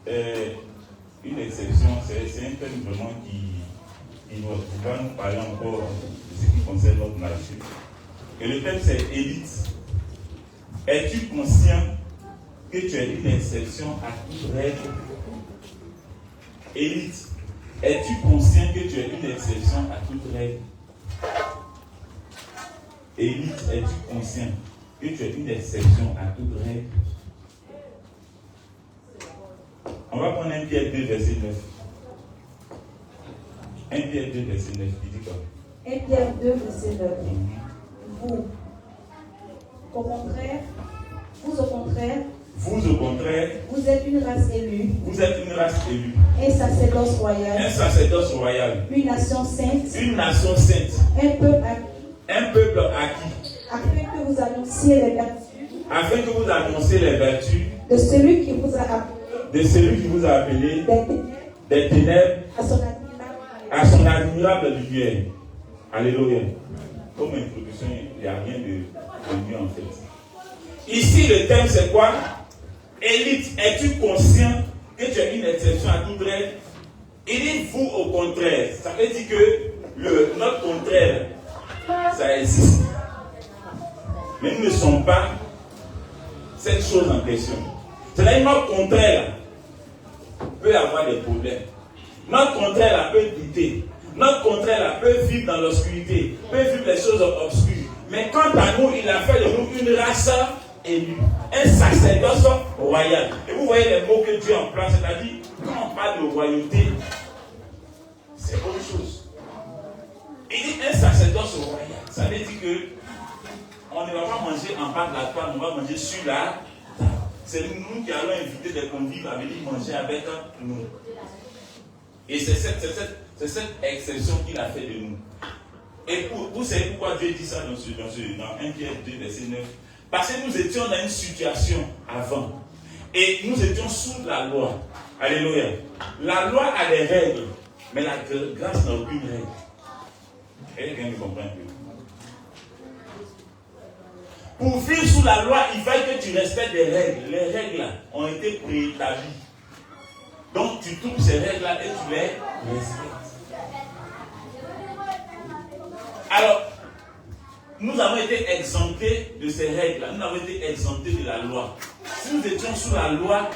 une exception, c'est un thème vraiment qui va nous parler encore de ce qui concerne notre nature. Et le thème c'est élite. Es-tu conscient que tu es une exception à toute règle? Élite. Es-tu conscient que tu es une exception à toute règle? Élite, es-tu conscient que tu es une exception à toute règle? On va prendre 1 Pierre 2, verset 9. 1 Pierre 2, verset 9, il dit quoi? 1 Pierre 2, verset 9. Vous, au contraire, vous êtes une race élue. Vous êtes une race élue. Un sacerdoce royal. Un sacerdoce royal. Une nation sainte. Une nation sainte. Un peuple acquis. Un peuple acquis. Afin que vous annonciez les vertus. Afin que vous annonciez les vertus. De celui qui vous a appelé. De celui qui vous a appelé. Des ténèbres. À son admirable lumière. Alléluia. Comme introduction, il n'y a rien de mieux en fait. Ici, le thème c'est quoi? Élite, es-tu conscient que tu es une exception à toute règle? Il dit vous au contraire. Ça veut dire que notre contraire, ça existe. Mais nous ne sommes pas cette chose en question. C'est-à-dire notre contraire peut avoir des problèmes. Notre contraire peut douter. Notre contraire peut vivre dans l'obscurité, peut vivre les choses obscures. Mais quant à nous, il a fait de nous une race élue, un sacerdoce royal. Et vous voyez les mots que Dieu emploie, c'est-à-dire, quand on parle de royauté, c'est autre chose. Il dit un sacerdoce royal. Ça veut dire que on ne va pas manger en bas de la table, on va manger sur la table. C'est nous qui allons inviter des convives à venir manger avec nous. Et c'est cette exception qu'il a fait de nous. Et vous savez pourquoi Dieu dit ça dans 1 Pierre 2, verset 9? Parce que nous étions dans une situation avant. Et nous étions sous la loi. Alléluia. La loi a des règles, mais la grâce n'a aucune règle. Quelqu'un me comprend un peu? Pour vivre sous la loi, il fallait que tu respectes des règles. Les règles ont été préétablies. Donc tu trouves ces règles-là et tu les respectes. Alors, nous avons été exemptés de ces règles-là. Nous avons été exemptés de la loi. Si nous étions sous la loi,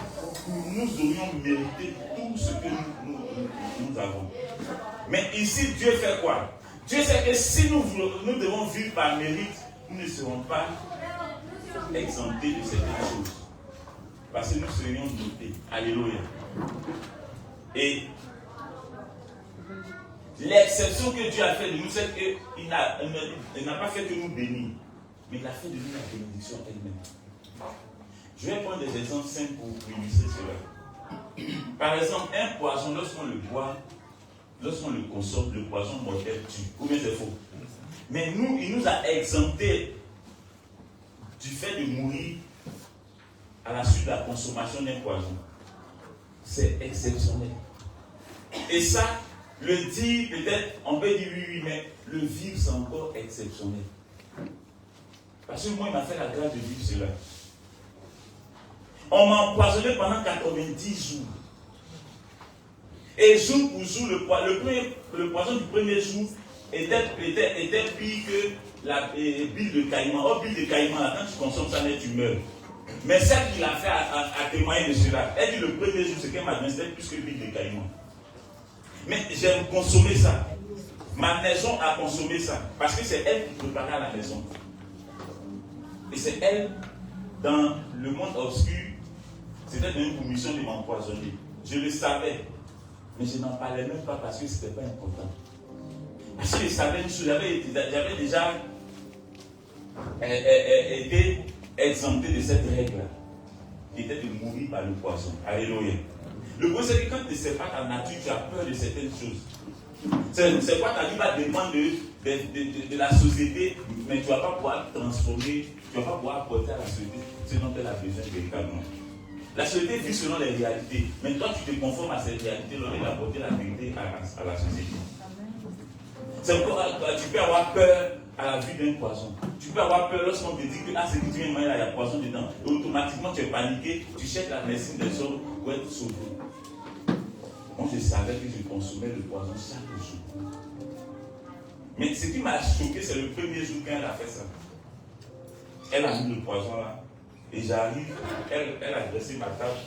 nous aurions mérité tout ce que nous avons. Mais ici, Dieu fait quoi? Dieu sait que si nous devons vivre par mérite, nous ne serons pas exemptés de certaines choses. Parce que nous serions notés. Alléluia. Et l'exception que Dieu a fait de nous, c'est qu'il n'a pas fait que nous bénir, mais il a fait de nous la bénédiction elle-même. Je vais prendre des exemples simples pour illustrer cela. Par exemple, un poisson, lorsqu'on le boit, lorsqu'on le consomme, le poisson mortel tue. Ou bien c'est faux? Mais nous, il nous a exemptés du fait de mourir à la suite de la consommation d'un poison. C'est exceptionnel. Et ça, le dire, peut-être, on peut dire oui, mais le vivre, c'est encore exceptionnel. Parce que moi, il m'a fait la grâce de vivre cela. On m'a empoisonné pendant 90 jours. Et jour pour jour, le poison du premier jour était pire que la bile de caïman. Oh, bile de caïman, là, quand tu consommes ça, tu meurs. Mais celle qui l'a fait à témoigner de cela, elle dit le premier jour, c'est qu'elle m'a donné, c'était plus que bile de caïman. Mais j'ai consommé ça. Ma maison a consommé ça. Parce que c'est elle qui préparait à la maison. Et c'est elle, dans le monde obscur, c'était dans une commission de m'empoisonner. Je le savais. Mais je n'en parlais même pas parce que ce n'était pas important. Parce que je savais une chose, j'avais déjà été exempté de cette règle-là, qui était de mourir par le poison. Alléluia. Le problème, c'est que quand tu ne sais pas ta nature, tu as peur de certaines choses. C'est quoi ta vie va dépendre de la société, mais tu ne vas pas pouvoir transformer, tu ne vas pas pouvoir apporter à la société ce dont elle a besoin véritablement. La société vit selon les réalités, mais toi tu te conformes à ces réalités, l'on est apporter la vérité à la société. C'est pourquoi tu peux avoir peur à la vue d'un poison. Tu peux avoir peur lorsqu'on te dit que ce que tu viens de manger, il y a poison dedans. Et automatiquement tu es paniqué, tu cherches la médecine des hommes pour être sauver. Moi, je savais que je consommais le poison chaque jour. Mais ce qui m'a choqué, c'est le premier jour qu'elle a fait ça. Elle a mis le poison là. Et j'arrive, elle a dressé ma table.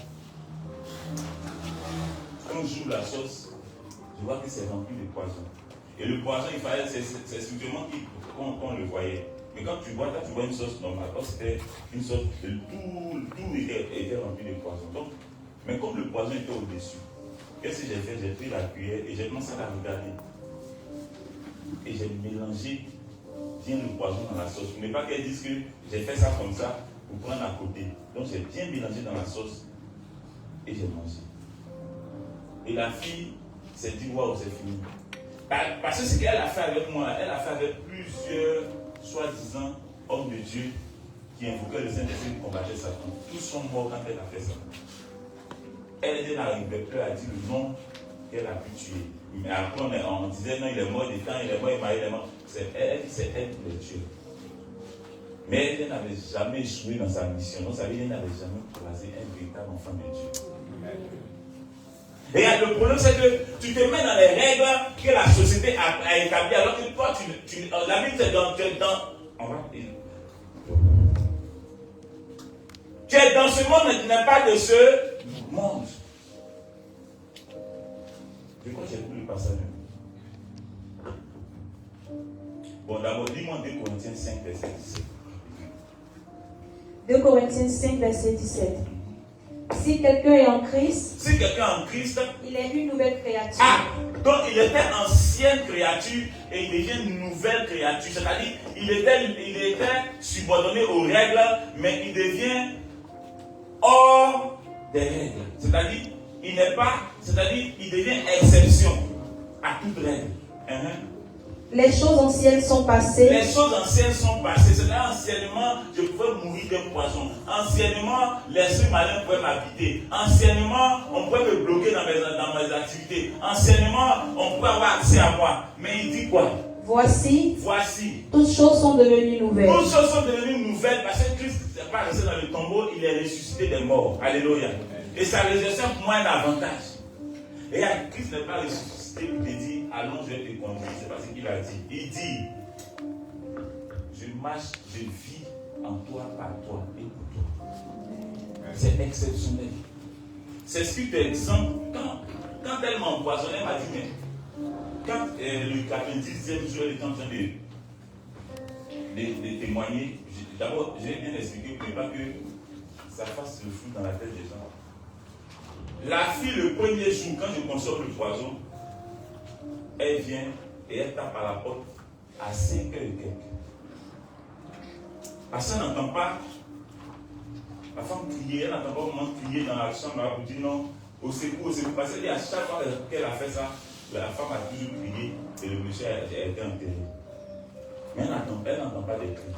Quand j'ouvre la sauce, je vois que c'est rempli de poison. Et le poison, il fallait, c'est simplement qu'on le voyait. Mais quand tu vois une sauce normale, quand c'était une sauce, tout était rempli de poison. Donc, mais comme le poison était au-dessus, qu'est-ce que j'ai fait? J'ai pris la cuillère et j'ai commencé à regarder. Et j'ai mélangé bien le poison dans la sauce. Mais pas qu'elle dise que j'ai fait ça comme ça pour prendre à côté. Donc j'ai bien mélangé dans la sauce et j'ai mangé. Et la fille s'est dit, waouh, c'est fini. Parce que ce qu'elle a fait avec moi, elle a fait avec plusieurs soi-disant hommes de Dieu qui invoquaient le Saint-Esprit pour combattre Satan. Tous sont morts quand elle a fait ça. Elle n'arrivait plus à dire le nom qu'elle a pu tuer. Mais après, on disait non, il est mort des temps, il est mort, il est mort. C'est elle qui les tué. Mais elle n'avait jamais échoué dans sa mission. Donc, ça veut dire qu'elle n'avait jamais croisé un véritable enfant de Dieu. Et le problème, c'est que tu te mets dans les règles que la société a établies, alors que toi, la Bible, c'est dans. On va dire. Tu es dans ce monde, mais tu n'es pas de ce monde. Je crois que j'ai plus le passage. Bon, d'abord, dis-moi 2 Corinthiens 5, verset 17. 2 Corinthiens 5, verset 17. Si quelqu'un est en Christ, il est une nouvelle créature. Ah, donc il était ancienne créature et il devient une nouvelle créature. C'est-à-dire, il était subordonné aux règles, mais il devient hors des règles. C'est-à-dire, il devient exception à toute règle. Les choses anciennes sont passées. C'est-à-dire, anciennement, je pouvais mourir d'un poison. Anciennement, l'esprit malin pouvait m'habiter. Anciennement, on pouvait me bloquer dans mes activités. Anciennement, on pouvait avoir accès à moi. Mais il dit quoi? Voici, toutes choses sont devenues nouvelles. Toutes choses sont devenues nouvelles parce que Christ n'est pas resté dans le tombeau, il est ressuscité des morts. Alléluia. Et ça réserve pour moi un avantage. Et Christ n'est pas ressuscité. Il te dit, allons, je vais te conduire. C'est pas ce qu'il a dit. Il dit, je marche, je vis en toi, par toi et pour toi. C'est exceptionnel. C'est ce qui te exemple. Quand elle m'a empoisonné, elle m'a dit, mais quand le 90e jour, elle était en train de témoigner, d'abord, j'ai bien expliqué pour ne pas que ça fasse le flou dans la tête des gens. La fille, le premier jour, quand je consomme le poison, elle vient et elle tape à la porte à 5h et quelques. Parce qu'elle n'entend pas la femme crier, elle n'entend pas au moment crier dans la chambre pour dire non, au secours. Parce qu'à chaque fois qu'elle a fait ça, la femme a toujours crié et le monsieur a été enterré. Mais elle n'entend pas des cris.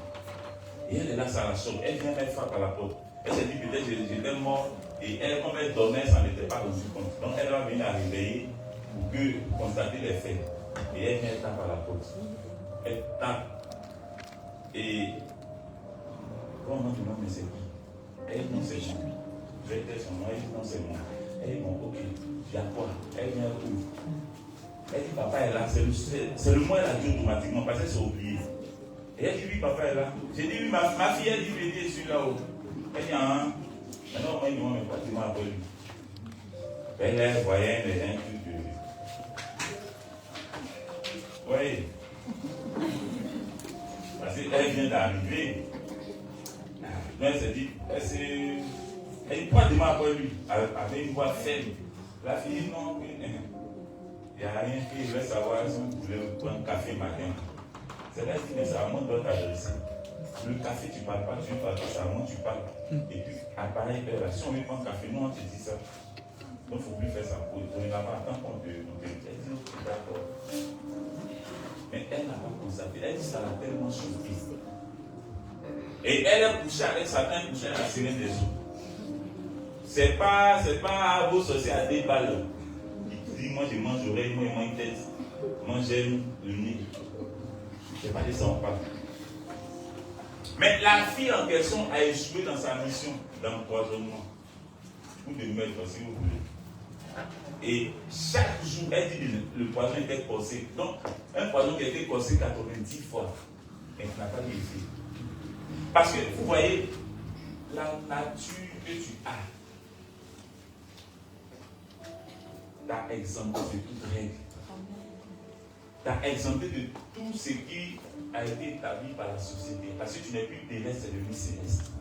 Et elle est là, ça la choque. Elle vient, elle frappe à la porte. Elle s'est dit peut-être que j'étais mort. Et elle, comme elle dormait, ça n'était pas rendu compte. Donc elle va venir à réveiller pour constater les faits. Et elle vient, elle tape à la porte. Elle tape. Et comment on demande, mais c'est qui? Elle dit non, c'est moi. Je vais dire son nom. Elle dit non, c'est moi. Elle dit bon, ok. Il y a quoi? Elle vient où? Elle dit papa est là. C'est le mot elle a dit automatiquement parce qu'elle s'est oubliée. Et elle dit oui, papa est là. J'ai dit oui, ma fille, elle dit oui, je suis là-haut. Elle dit ah. Maintenant, moi, il demande mais pourquoi tu m'as appelé? Elle voyait un truc de. Oui. Parce qu'elle vient d'arriver. Donc elle s'est dit, elle dit, pourquoi tu m'as appelé? Avec une voix faible. La fille dit non, il n'y a rien qui veut savoir si vous voulez prendre un café matin. C'est là que c'est à moi de t'adresser. Le café, tu ne parles pas, tu ne parles pas, c'est à moi tu parles. Et puis, à pareille heure, si on veut prendre café, nous on te dit ça. Donc il ne faut plus faire ça. On ne va pas attendre qu'on te dit, d'accord. Mais elle n'a pas constaté. Elle dit ça l'a tellement surprise. Et elle est couchée avec Satan, couchée à la sirène des eaux. C'est pas vos sorciers à 2 balles. Il dit, moi je mange oreille, moi je mange tête. Moi j'aime le nez. C'est pas de ça on parle. Mais la fille en question a échoué dans sa mission d'empoisonnement. ou de mettre si vous voulez. Et chaque jour, elle dit que le poison était corsé. Donc, un poison qui a été corsé 90 fois, mais qui n'a pas guéri. Parce que vous voyez, la nature que tu as, t'a exempté de toute règle. T'a exempté de tout ce qui a été établi par la société. Parce que tu n'es plus terrestre, c'est devenu céleste.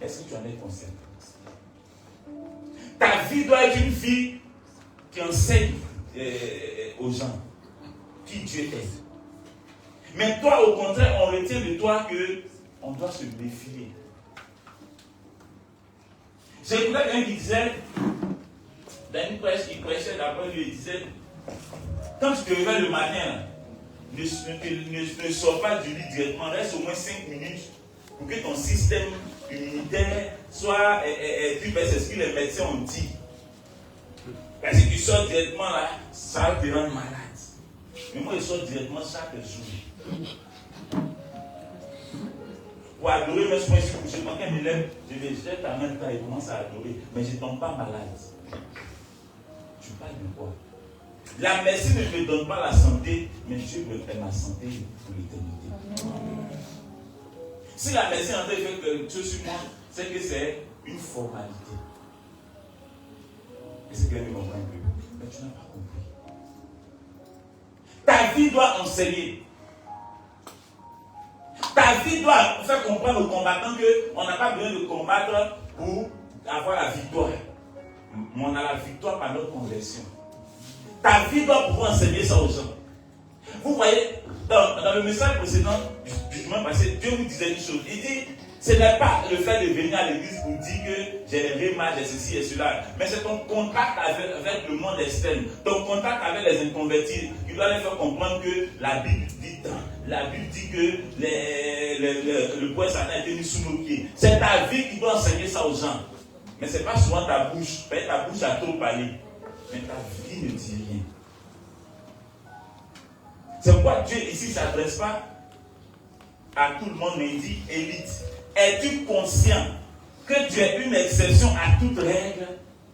Est-ce que tu en es conscient? Ta vie doit être une vie qui enseigne aux gens qui Dieu est. Mais toi, au contraire, on retient de toi qu'on doit se méfier. J'ai écouté quelqu'un qui disait, dans une prêche, il prêchait d'abord, il disait, quand tu te réveilles le matin, ne sors pas du lit directement, reste au moins 5 minutes pour que ton système immunitaire soit c'est ce que les médecins ont dit. Parce que tu sors directement là, ça te rend malade. Mais moi, je sors directement chaque jour. Pour adorer, mais si je prends qu'un élève, je vais jeter ta main et commence à adorer. Mais je ne tombe pas malade. Tu parles de quoi? La médecine ne me donne pas la santé, mais Dieu me fait ma santé pour l'éternité. Si la médecine en train de faire quelque chose sur moi, c'est que c'est une formalité. Et c'est quelqu'un qui comprend un peu. Mais tu n'as pas compris. Ta vie doit enseigner. Ta vie doit faire comprendre aux combattants qu'on n'a pas besoin de combattre pour avoir la victoire. Mais on a la victoire par notre conversion. Ta vie doit pouvoir enseigner ça aux gens. Vous voyez, dans le message précédent du dimanche passé, Dieu vous disait une chose. Il dit, ce n'est pas le fait de venir à l'église pour dire que j'ai rêvé mal, j'ai ceci et cela. Mais c'est ton contact avec le monde externe, ton contact avec les inconvertis, qui doit les faire comprendre que la Bible dit tant. La Bible dit que le poing Satan a été mis sous nos pieds. C'est ta vie qui doit enseigner ça aux gens. Mais ce n'est pas souvent ta bouche. Ta bouche a trop parlé. Mais ta vie ne dit rien. C'est pourquoi Dieu ici ne s'adresse pas à tout le monde, mais il dit élite. Es-tu conscient que tu es une exception à toute règle?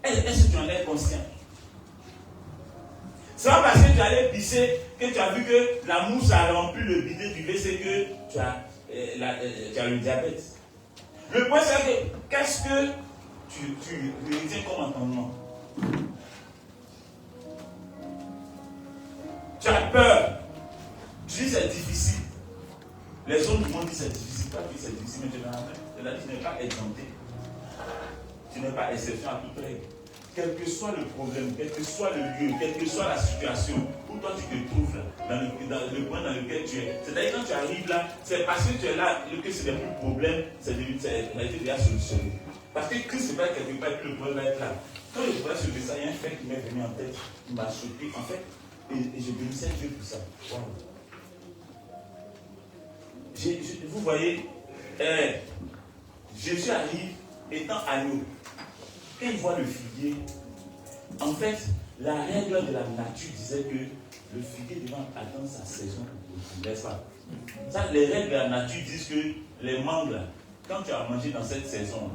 Est-ce que tu en es conscient? C'est pas parce que tu allais pisser que tu as vu que la mousse a rempli le bidet du WC que tu as le diabète. Le point c'est que qu'est-ce que tu retiens comme entendement? Tu as peur. Tu dis c'est difficile. Les autres du monde disent c'est difficile. Toi tu dis c'est difficile, mais tu n'es pas exempté. Tu n'es pas exception à toute règle. Quel que soit le problème, quel que soit le lieu, quelle que soit la situation où toi tu te trouves là, dans le point dans lequel tu es. C'est-à-dire quand tu arrives là, c'est parce que tu es là que c'est plus de problème, ça a été déjà solutionné. Parce que Christ n'est pas quelque part que le problème va être là. Quand je vois ce message, il y a un fait qui m'est venu en tête, qui m'a choqué en fait, et je bénissais Dieu pour ça. Wow. Vous voyez, Jésus arrive étant agneau. Quand il voit le figuier, en fait, la règle de la nature disait que le figuier devait attendre sa saison pour produire, n'est-ce pas? Ça, les règles de la nature disent que les mangues, quand tu as mangé dans cette saison,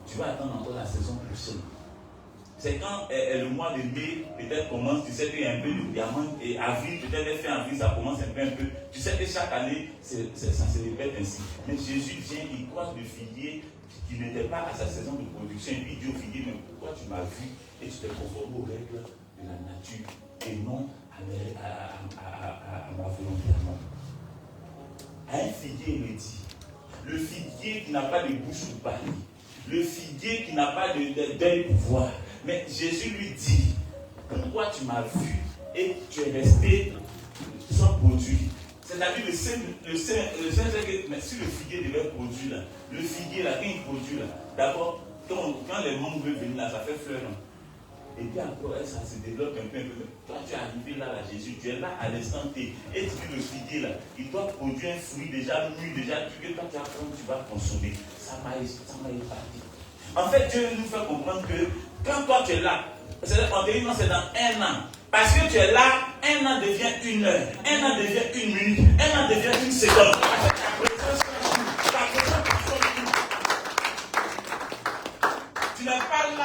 tu vas attendre encore la saison prochaine. C'est quand le mois de mai peut-être commence, tu sais qu'il y a un peu de diamant, et avril, peut-être fin avril, ça commence un peu. Tu sais que chaque année, ça se répète ainsi. Mais Jésus vient, il croise le figuier qui n'était pas à sa saison de production, et puis il dit au figuier, mais pourquoi tu m'as vu et tu te conformes aux règles de la nature et non à ma volonté à moi. À un figuier, il le dit. Le figuier qui n'a pas de bouche pour parler. Le figuier qui n'a pas d'œil pour voir. Mais Jésus lui dit, pourquoi tu m'as vu et tu es resté sans produit? C'est-à-dire le Saint c'est que mais si le figuier devait produire là, le figuier là, quand il produit là, d'abord, quand les mangues veulent venir là, ça fait fleur. Hein. Et puis encore, ça se développe un peu. Toi, tu es arrivé là, Jésus, tu es là à l'instant T. Et tu dis le figuier là, il doit produire un fruit déjà mûr, déjà que toi tu apprends, tu vas consommer. Ça m'a épargné. En fait, Dieu nous fait comprendre que quand toi tu es là, c'est-à-dire en vérité, c'est dans un an. Parce que tu es là, un an devient une heure, un an devient une minute, un an devient une seconde. Tu n'es pas là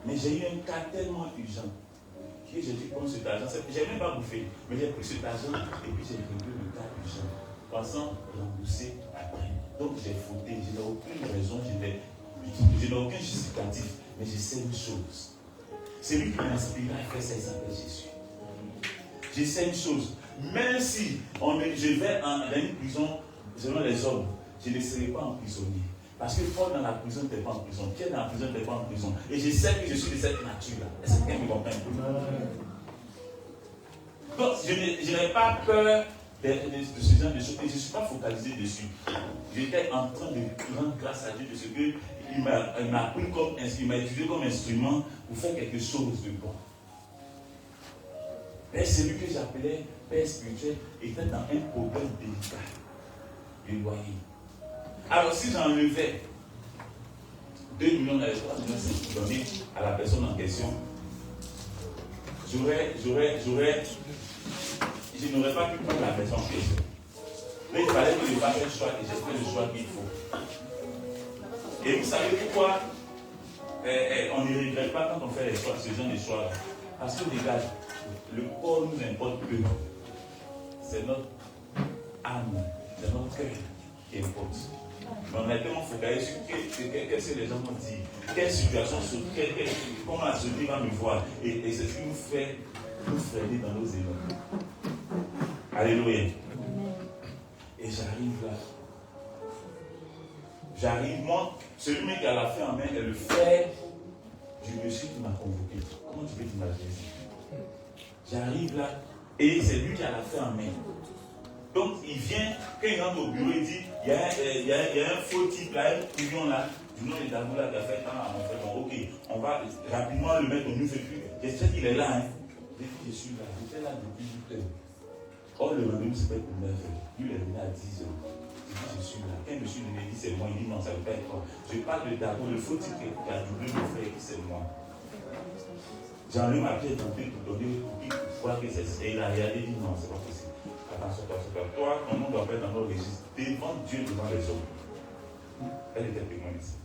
Mais j'ai eu un cas tellement urgent que j'ai dû prendre cet argent. Je n'ai même pas bouffé, mais j'ai pris cet argent et puis j'ai réglé le cas urgent. Pensant rembourser après. Donc j'ai fauté, je n'ai aucune raison, je n'ai aucun justificatif, mais je sais une chose. C'est lui qui m'a inspiré à faire ça, il s'appelle Jésus. Je sais une chose, même si je vais dans une prison selon les hommes, je ne serai pas emprisonné. Parce que Paul dans la prison n'était pas en prison, Pierre dans la prison n'était pas en prison. Et je sais que je suis de cette nature-là. Est-ce que quelqu'un me comprend? Donc je n'ai pas peur de ce genre de choses. Et je ne suis pas focalisé dessus. J'étais en train de rendre grâce à Dieu de ce qu'il m'a pris comme il m'a utilisé comme instrument pour faire quelque chose de bon. Et celui que j'appelais père spirituel était dans un problème délicat de loyer. Alors si j'enlevais 2 millions dans les 3 millions donnés à la personne en question, je n'aurais pas pu prendre la personne en question. Mais il fallait que je fasse un choix et j'ai fait le choix qu'il faut. Et vous savez pourquoi on ne regrette pas quand on fait les choix, ce genre de choix-là? Parce que les gars, le corps nous importe peu. C'est notre âme, c'est notre cœur qui importe. Mais on est tellement focalisé sur qu'est-ce que les gens vont dire, quelle situation, comment la société va me voir. Et c'est ce qui nous fait nous freiner dans nos émotions. Alléluia. Et j'arrive là. Moi, celui qui a la fin en main est le frère du monsieur qui m'a convoqué. Comment tu peux t'imaginer? J'arrive là et c'est lui qui a la fin en main. Donc il vient, quand il rentre au bureau, il dit il y a un faux type là, un couillon là, du nom de Dagoula qui a fait tant à mon frère. Donc ok, on va rapidement le mettre au mieux. Je sais qu'il est là. Hein. Je suis là, j'étais là depuis 8 heures. Or le rendez-vous c'était pour 9 heures. Lui il est venu à 10 heures. Je suis là. Quand je suis venu, il dit c'est moi. Il dit non, ça ne veut pas être moi. Je parle de Dago, le faux type qui a doublé mon frère, il dit c'est moi. J'enlève ma pièce d'entrée pour donner pour croire que c'est ça. Et il a regardé, il dit non, c'est pas possible. Attention, toi, ton nom doit pas être dans nos registres. Devant Dieu, devant les hommes. Elle était témoin ici.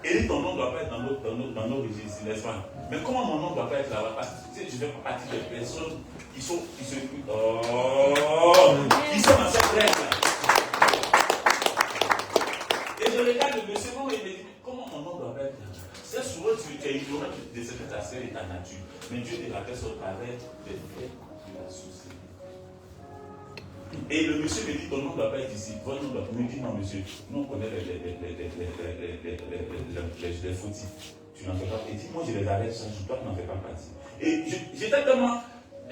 Et dit ton nom ne doit pas être dans nos registres, n'est-ce pas? Mais comment mon nom ne doit pas être là-bas? Parce que je fais partie des personnes qui sont dans cette règle-là. Et je regarde le monsieur, il me dit, comment mon nom doit pas être là? C'est souvent tu es ignorant de ce que ta sœur est ta nature. Mais Dieu te rappelle au travers des faits de la société. Et le monsieur me dit, ton nom ne doit pas être ici. Votre nom doit être. Il me dit, non monsieur, nous on connaît les fautifs. Tu n'en fais pas partie. Moi je les arrête chaque jour, toi tu n'en fais pas partie. Et j'étais tellement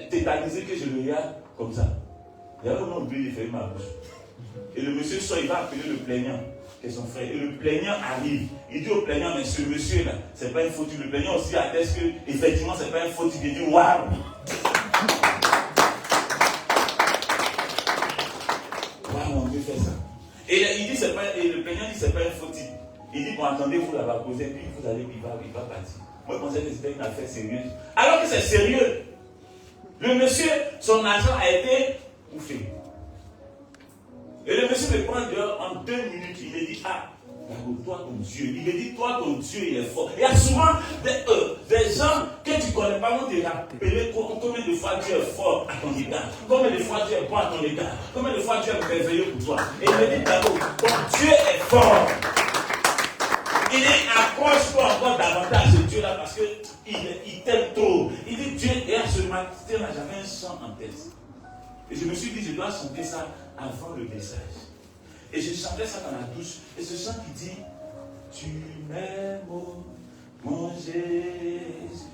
tétanisé que je le regarde comme ça. Il y avait vraiment oublié de fermer ma bouche. Et le monsieur sort, il va appeler le plaignant, qui est son frère. Et le plaignant arrive. Il dit au plaignant, mais ce monsieur-là, c'est pas une fautif. Le plaignant aussi atteste que, effectivement, c'est pas une fautif. Il dit, waouh! Waouh, on peut faire ça. Et il dit, c'est pas, et le plaignant dit, c'est pas une fautif. Il dit, bon, attendez-vous là-bas, posez, puis vous allez, il va partir. Moi, je pensais que c'était une affaire sérieuse. Alors que c'est sérieux. Le monsieur, son argent a été bouffé. Et le monsieur me prend dehors en 2 minutes. Il me dit, ah, toi ton Dieu. Il me dit, toi ton Dieu, il est fort. Il y a souvent des gens que tu ne connais pas vont te rappeler combien de fois Dieu est fort à ton égard. Combien de fois Dieu est bon à ton égard. Combien de fois Dieu est merveilleux pour toi. Et il me dit, d'abord, ton Dieu est fort. Il dit, accroche-toi encore davantage ce Dieu-là parce qu'il t'aime trop. Il dit, Dieu, et à ce matin, j'avais un chant en tête. Et je me suis dit, je dois chanter ça avant le message. Et je chantais ça dans la douche. Et ce chant qui dit, tu m'aimes, mon Jésus.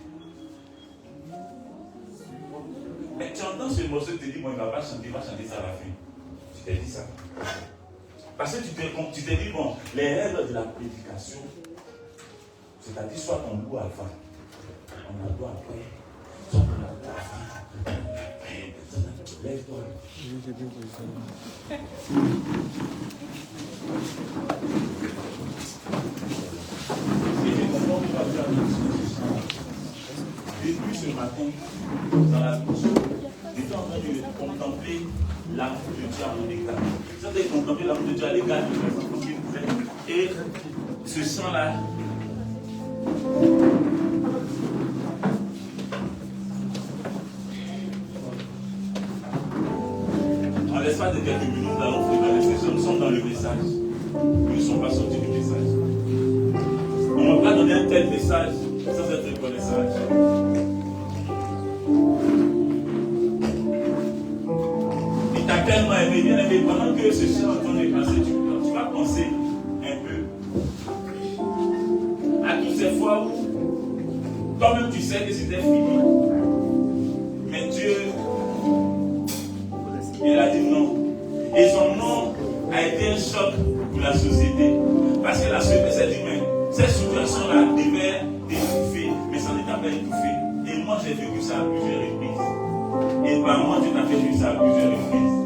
Mais tu entends ce morceau, tu te dis, bon, il ne va pas chanter, il va chanter ça à la fin. Tu t'es dit ça. Parce que tu t'es dit, bon, les règles de la prédication, c'est-à-dire soit on loue avant, on a droit après, soit on a droit après. Lève-toi. J'ai bien positionné. Depuis ce matin, dans la douche, j'étais en train de contempler l'amour de Dieu à mon égard. J'étais en train de contempler l'amour de Dieu à l'égard de mes enfants. Et ce sang-là, de quelques minutes, nous allons faire les sessions. Nous sommes dans le message. Nous ne sommes pas sortis du message. On ne va pas donner un tel message sans être reconnaissant. Il t'a tellement aimé, bien aimé. Pendant que ce chien entend est passé, tu vas penser un peu à toutes ces fois où toi-même tu sais que c'était fini. Mais Dieu, il a dit non. Et son nom a été un choc pour la société. Parce que la société s'est dit, mais cette situation-là devait étouffer, mais ça ne t'a pas étouffé. Et moi, j'ai vécu ça à plusieurs reprises. Et par moi, Dieu t'a fait vivre ça à plusieurs reprises.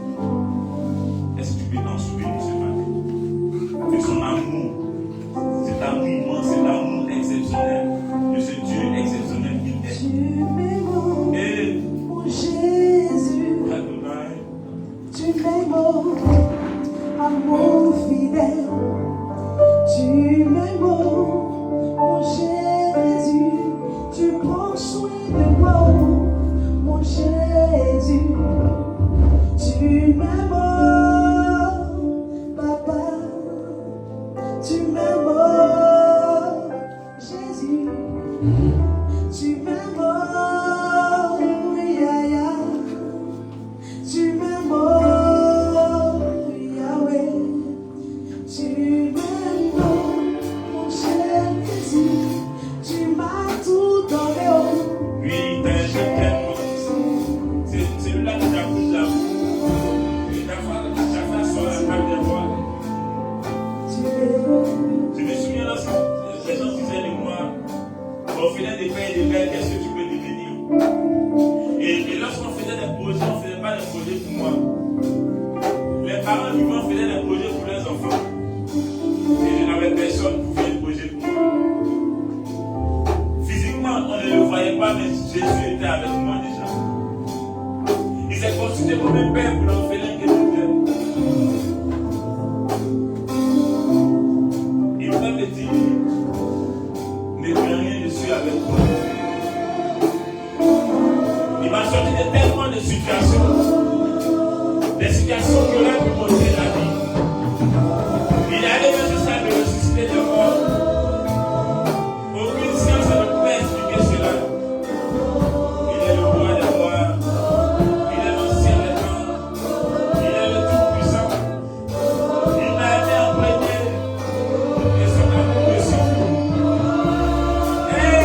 Est-ce que tu peux t'en souvenir ce matin? De son amour, cet amour immense, cet amour exceptionnel, de ce Dieu exceptionnel qu'il est. Et Mon Jésus, Adonai, tu m'aimes, amour fidèle. Tu m'aimes, mon Jésus, tu prends soin de moi, mon Jésus. Tu m'aimes, papa, tu m'aimes, Jésus. Tu m'aimes, Yahya. Tu m'aimes, Yahweh. Tu m'aimes, mon cher Jésus. Tu m'as tout donné. oui, t'es tellement. C'est celui-là qui t'a pris l'amour. Et ta femme sur la table des rois. Tu m'aimes. Je me souviens lorsque les gens disaient de moi, on faisait des pères et des mères, qu'est-ce que tu peux devenir? Et lorsqu'on faisait des projets, on ne faisait pas des projets pour moi. Les parents vivants faisaient des projets pour leurs enfants. Et je n'avais personne pour faire des projets pour moi. Physiquement, on ne le voyait pas, mais Jésus était avec moi déjà. Il s'est constitué comme un père pour l'orphelin que j'étais. Il m'a dit, ne crains rien, je suis avec toi. Il m'a sorti de tellement de situations qui auraient pu montrer la vie. Il est allé même jusqu'à me ressusciter de mort. Aucune science ne pouvait expliquer cela. Il est le roi des rois. Il est l'ancien des temps. Il est le tout-puissant. Il m'a aimé en premier. Et son amour me suffit. Merci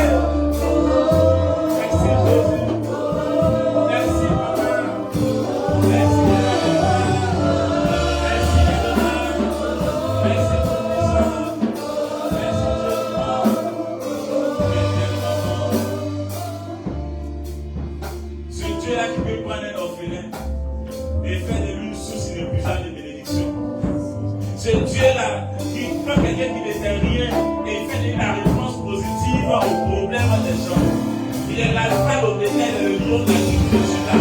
Jésus. Merci Papa. Merci ce Dieu-là qui peut prendre un orphelin et faire de lui une source inépuisable de bénédiction. Ce Dieu-là qui prend quelqu'un qui n'était rien et il fait de la réponse positive aux problèmes des gens. Il est l'alpha, l'oméga, le lion de la tribu de Juda.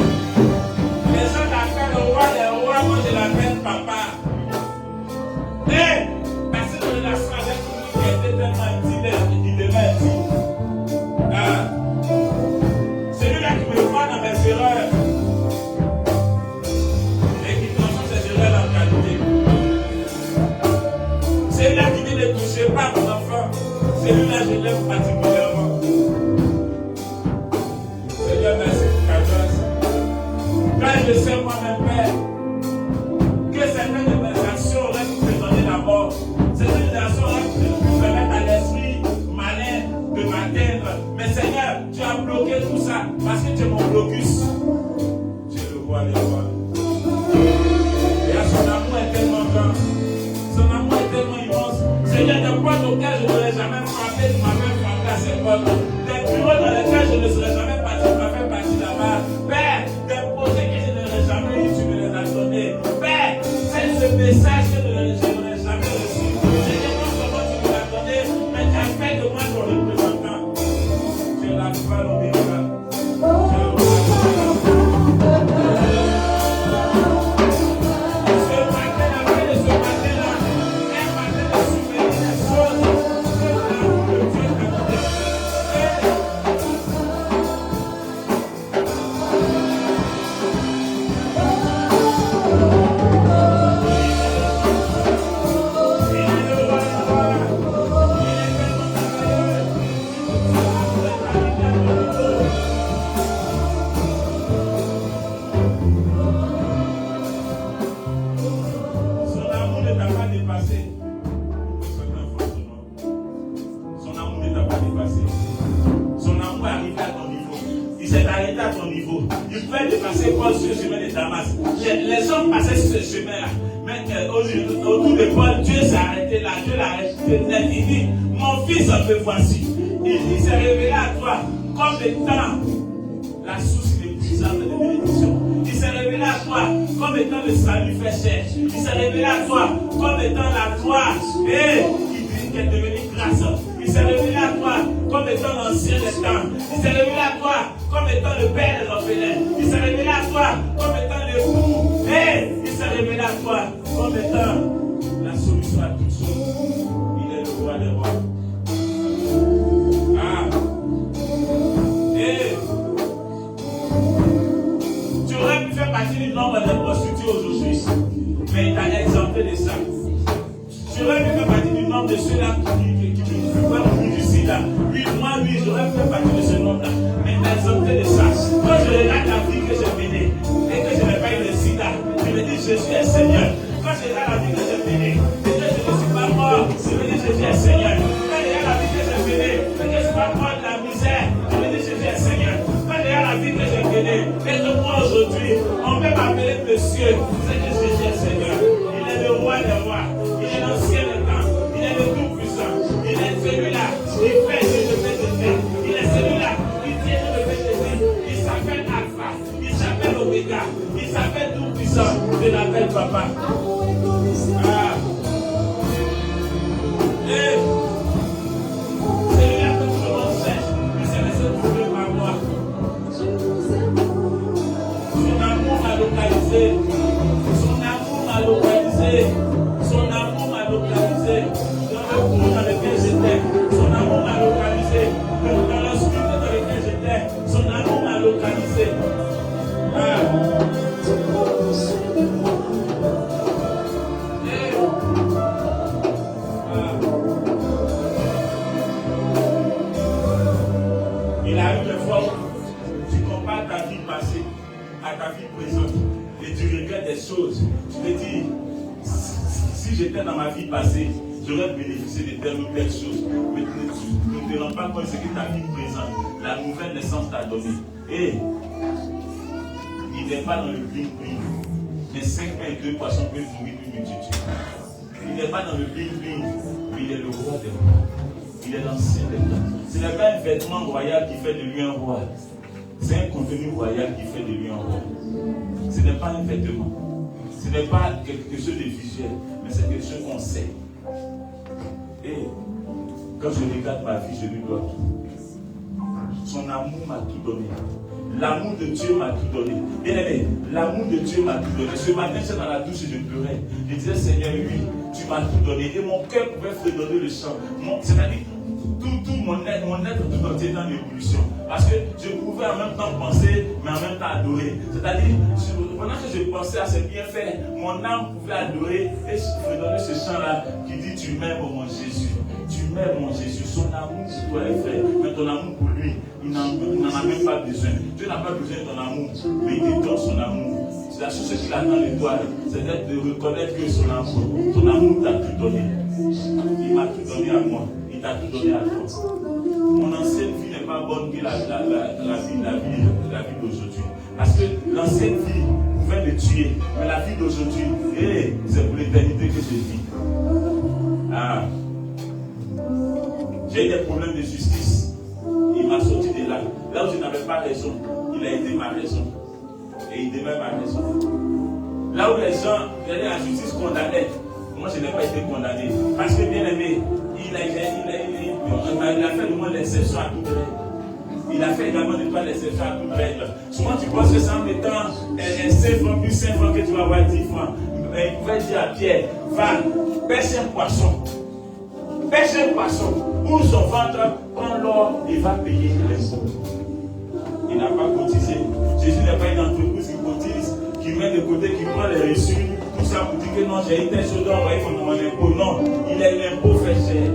Les gens l'appellent le roi des rois, moi je l'appelle papa. Et parce que la relation avec lui qui était tellement intime, il devait être intime. Celui-là qui me voit dans mes erreurs et qui transforme ses erreurs en qualité. Celui-là qui dit ne touchez pas mon enfant, celui-là je l'aime particulièrement. Seigneur, merci pour ta grâce. Quand je sais moi-même, Père, que certaines de mes actions auraient pu me donner la mort, certaines actions auraient pu permettre à l'esprit malin de m'atteindre. Mais Seigneur, tu as bloqué tout ça parce que tu es mon blocus. Tu es le roi des rois. Et son amour est tellement grand. Son amour est tellement immense. Seigneur, des portes auxquelles je n'aurais jamais frappé, tu m'avais frappé à ces portes. Des bureaux dans lesquels je ne serais jamais parti, tu m'as fait partir là-bas. Père, des projets que je n'aurais jamais eu, tu me les as donnés. Père, c'est ce message que je n'aurais jamais reçu. Je ne sais pas comment tu me l'as donné, mais tu as fait de moi ton représentant. Tu es la foi, l'oméga. il s'est arrêté à ton niveau. Il pouvait dépasser Paul sur le chemin de Damas. Les hommes passaient sur ce chemin-là. Mais autour de Paul, Dieu s'est arrêté là. Dieu l'a arrêté net. Il dit, mon fils, me voici. Il s'est révélé à toi comme étant la source inépuisable de bénédiction. Il s'est révélé à toi comme étant le salut fait chair. Il s'est révélé à toi comme étant la gloire et qui est devenue grâce. Il s'est révélé à toi comme étant l'ancien des temps. Il s'est révélé à toi comme étant le père des orphelins. Il s'est révélé à toi comme étant l'époux. Et il s'est révélé à toi comme étant la solution à toutes choses. Il est le roi des rois. Tu aurais pu faire partie du nombre des prostituées aujourd'hui, mais il t'a exempté de ça. Tu aurais pu faire partie du nombre de ceux-là qui pouvaient mourir du sida. Oui, moi, j'aurais pu faire partie de ce nombre-là, mais il t'a exempté de ça. Quand je regarde la vie que j'ai menée et que je n'ai pas eu de sida, je me dis Jésus est Seigneur. Quand je regarde la vie que j'ai menée et que je ne suis pas mort, je me dis Jésus est Seigneur. Quand je regarde la vie que j'ai menée et que je ne suis pas mort de la misère, je me dis Jésus est Seigneur. Quand je regarde la vie que j'ai menée et que moi aujourd'hui, on peut m'appeler monsieur, c'est que Jésus est Seigneur. Il est le roi des rois, il est l'ancien des temps, il est le tout-puissant, il est celui-là qui fait ce que je fais de faire, il est celui-là qui tient ce que je fais de dire, il s'appelle Alpha, il s'appelle Omega, il s'appelle tout-puissant, je l'appelle Papa. Celui-là que tout le monde cherche, il s'est laissé trouver par moi. Son amour m'a localisé. Son amour m'a localisé. Son amour m'a localisé. Dans le groupe dans lequel j'étais, son amour m'a localisé. Dans l'obscurité dans lequel j'étais, son amour m'a localisé. Il a eu des fois où tu compares ta vie passée à ta vie présente et tu regrettes des choses. Tu te dis, si j'étais dans ma vie passée, j'aurais bénéficié de telle ou telle chose. Mais tu ne te rends pas compte de ce que ta vie présente, la nouvelle naissance t'a donné. Et il n'est pas dans le bling-bling. Les 5 pains et 2 poissons peuvent nourrir une multitude. Il n'est pas dans le bling-bling, mais il est le roi des rois. Il est l'ancien des temps. Ce n'est pas un vêtement royal qui fait de lui un roi. C'est un contenu royal qui fait de lui un roi. Ce n'est pas un vêtement. Ce n'est pas quelque chose de visuel, mais c'est quelque chose qu'on sait. Et quand je regarde ma vie, je lui dois tout. Son amour m'a tout donné. L'amour de Dieu m'a tout donné. Bien aimé, l'amour de Dieu m'a tout donné. Ce matin, j'étais dans la douche et je pleurais. Je disais, Seigneur, oui, tu m'as tout donné. Et mon cœur pouvait fredonner le chant. C'est-à-dire, tout mon être tout entier dans l'évolution. Parce que je pouvais en même temps penser, mais en même temps adorer. C'est-à-dire, pendant que je pensais à ce bienfait, mon âme pouvait adorer et fredonner ce chant-là qui dit, tu m'aimes, mon Jésus. Tu m'aimes, mon Jésus. Son amour pour toi est vrai. Mais ton amour pour lui, il n'en a même pas besoin. Dieu n'a pas besoin de ton amour, mais il te donne son amour. C'est la chose qu'il attend de toi, c'est de reconnaître que son amour t'a tout donné. Il m'a tout donné à moi. Il t'a tout donné à toi. Mon ancienne vie n'est pas bonne que la vie d'aujourd'hui. Parce que l'ancienne vie pouvait me tuer. Mais la vie d'aujourd'hui, c'est pour l'éternité que je vis. J'ai eu des problèmes de justice. Il m'a sorti de là. Là où je n'avais pas raison, il a été ma raison. Et il demeure ma raison. Là où les gens, la justice condamnait, moi je n'ai pas été condamné. Parce que bien aimé, il a fait de moi l'exception à toute règle. Il a fait également de toi l'exception à toute règle. Souvent tu penses que c'est en mettant 5 francs plus 5 francs que tu vas avoir 10 francs. Il pouvait dire à Pierre, va, pêche un poisson. Pêche un poisson. Ouvre son ventre, prends l'or et va payer l'impôt. Il n'a pas cotisé. Jésus n'est pas une entreprise qui cotise, qui met de côté, qui prend les reçus, tout ça pour dire que non, j'ai eu telle chose d'envoyer pour mon impôt. Non, il est l'impôt fait cher.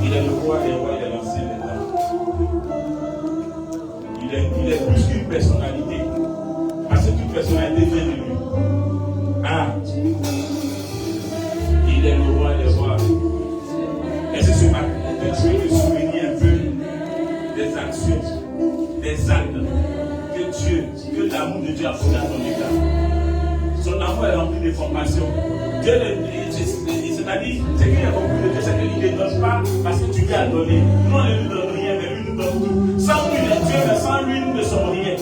Il est le roi des rois, il est l'ancien des temps. Il est plus qu'une personnalité. Parce que toute personnalité vient de lui. Il est le roi des rois. Est-ce que ce matin, tu veux te souvenir un peu des actions des actes que l'amour de Dieu a posé à ton égard. Son amour est rempli de formations. Dieu, c'est-à-dire, ce qu'il a compris de Dieu, c'est qu'il ne te donne pas parce que tu lui as donné. Nous, on ne lui donne rien, mais lui nous donne tout. Sans lui, il est Dieu, mais sans lui, nous ne sommes rien.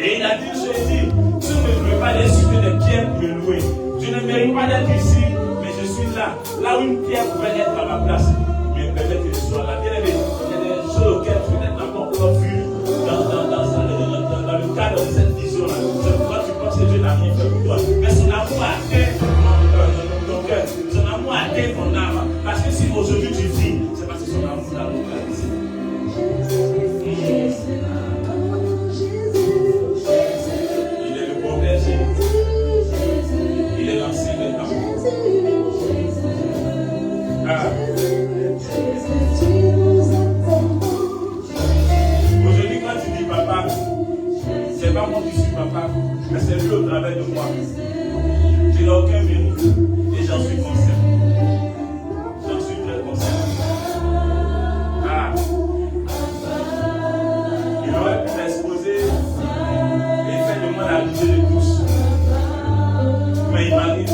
Et il a dit, je dis, tu ne veux pas les citer des pierres pour me louer. Je ne mérite pas d'être ici, mais je suis là. Là où une pierre pouvait être à ma place. Mais peut-être que je sois là. Bien aimé, il y a des choses auxquelles tu n'es pas encore vu dans le cadre de cette vision-là. C'est pourquoi tu penses que Dieu n'a rien fait pour toi. Mais son amour a atteint ton cœur. Son amour a atteint ton âme. Parce que si aujourd'hui tu vis, c'est parce que son amour t'a localisé. Il est le bon berger. Il est l'ancien des temps. Aujourd'hui, quand tu dis papa, c'est pas moi qui suis papa, mais c'est lui au travers de moi. Je n'ai aucun mérite et j'en suis conscient. J'en suis très conscient. Il aurait pu m'exposer et faire de moi la risée de tous. Mais il m'a dit,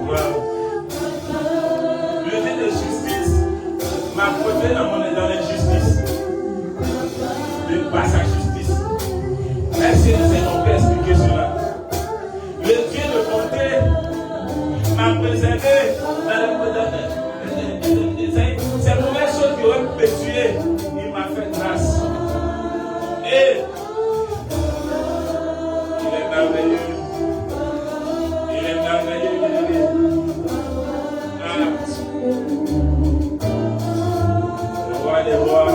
wow. Le Dieu de justice m'a protégé dans l'injustice. Par sa justice. Merci, c'est qu'on peut expliquer cela. Le Dieu de bonté m'a préservé ces mauvaises choses qui auraient pu me tuer. Il m'a fait grâce. Et il est merveilleux. Il est merveilleux. Le roi des rois.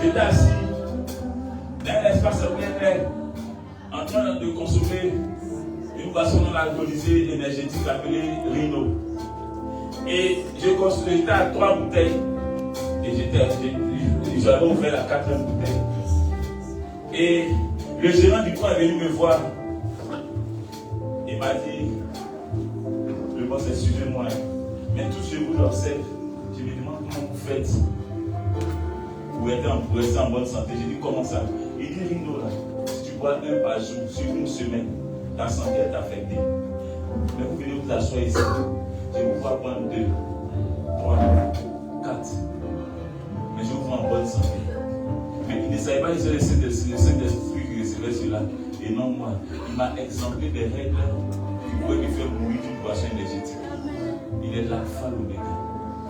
J'étais assis dans l'espace bien en train de consommer une boisson non alcoolisée énergétique appelée Rhino. Et j'étais à 3 bouteilles et j'avais ouvert la 4e bouteille. Et le gérant du coin est venu me voir. Il m'a dit, le boss, excusez-moi, mais tous je vous observe. Je me demande comment vous faites. Pour rester en bonne santé. J'ai dit comment ça? Il dit Rino là, si tu bois 1 par jour sur une semaine, ta santé est affectée. Mais vous venez vous asseoir ici. Je vous vois prendre 2, 3, 4. Mais je vous vois en bonne santé. Mais il ne savait pas que c'est le Saint-Esprit qui recevait cela. Et non moi. Il m'a exempté des règles qui pouvaient me faire mourir d'une boisson énergétique. Il est l'alpha l'oméga.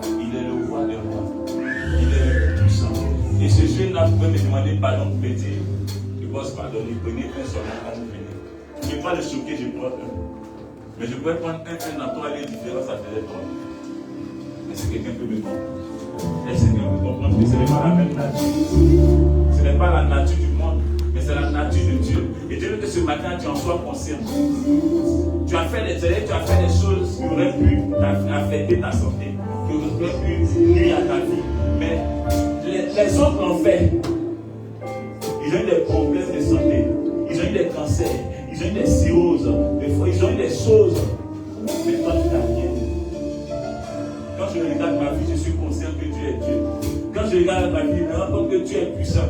Il est le roi des rois. Il est le puissant. Et ce jeune-là pouvait me demander pardon pour me dire, je bosse pardonner, prenez un seulement quand vous venez. Je ne vais pas le choquer, je prends 1. Mais je pouvais prendre 1 dans 3 les différences, ça faisait 3. Est-ce que quelqu'un peut me comprendre? Est-ce que quelqu'un peut comprendre que ce n'est pas la même nature? Ce n'est pas la nature du monde, mais c'est la nature de Dieu. Et Dieu veut que ce matin tu en sois conscient. Tu as fait des choses qui auraient pu affecter ta santé, qui auraient pu nuire à ta vie. Mais les autres l'ont fait. Ils ont eu des problèmes de santé. Ils ont eu des cancers. Ils ont eu des cirrhoses. Des fois, ils ont eu des choses. Mais toi, tu n'as rien. Quand je regarde ma vie, je suis conscient que Dieu est Dieu. Quand je regarde ma vie, je me rends compte que Dieu est puissant.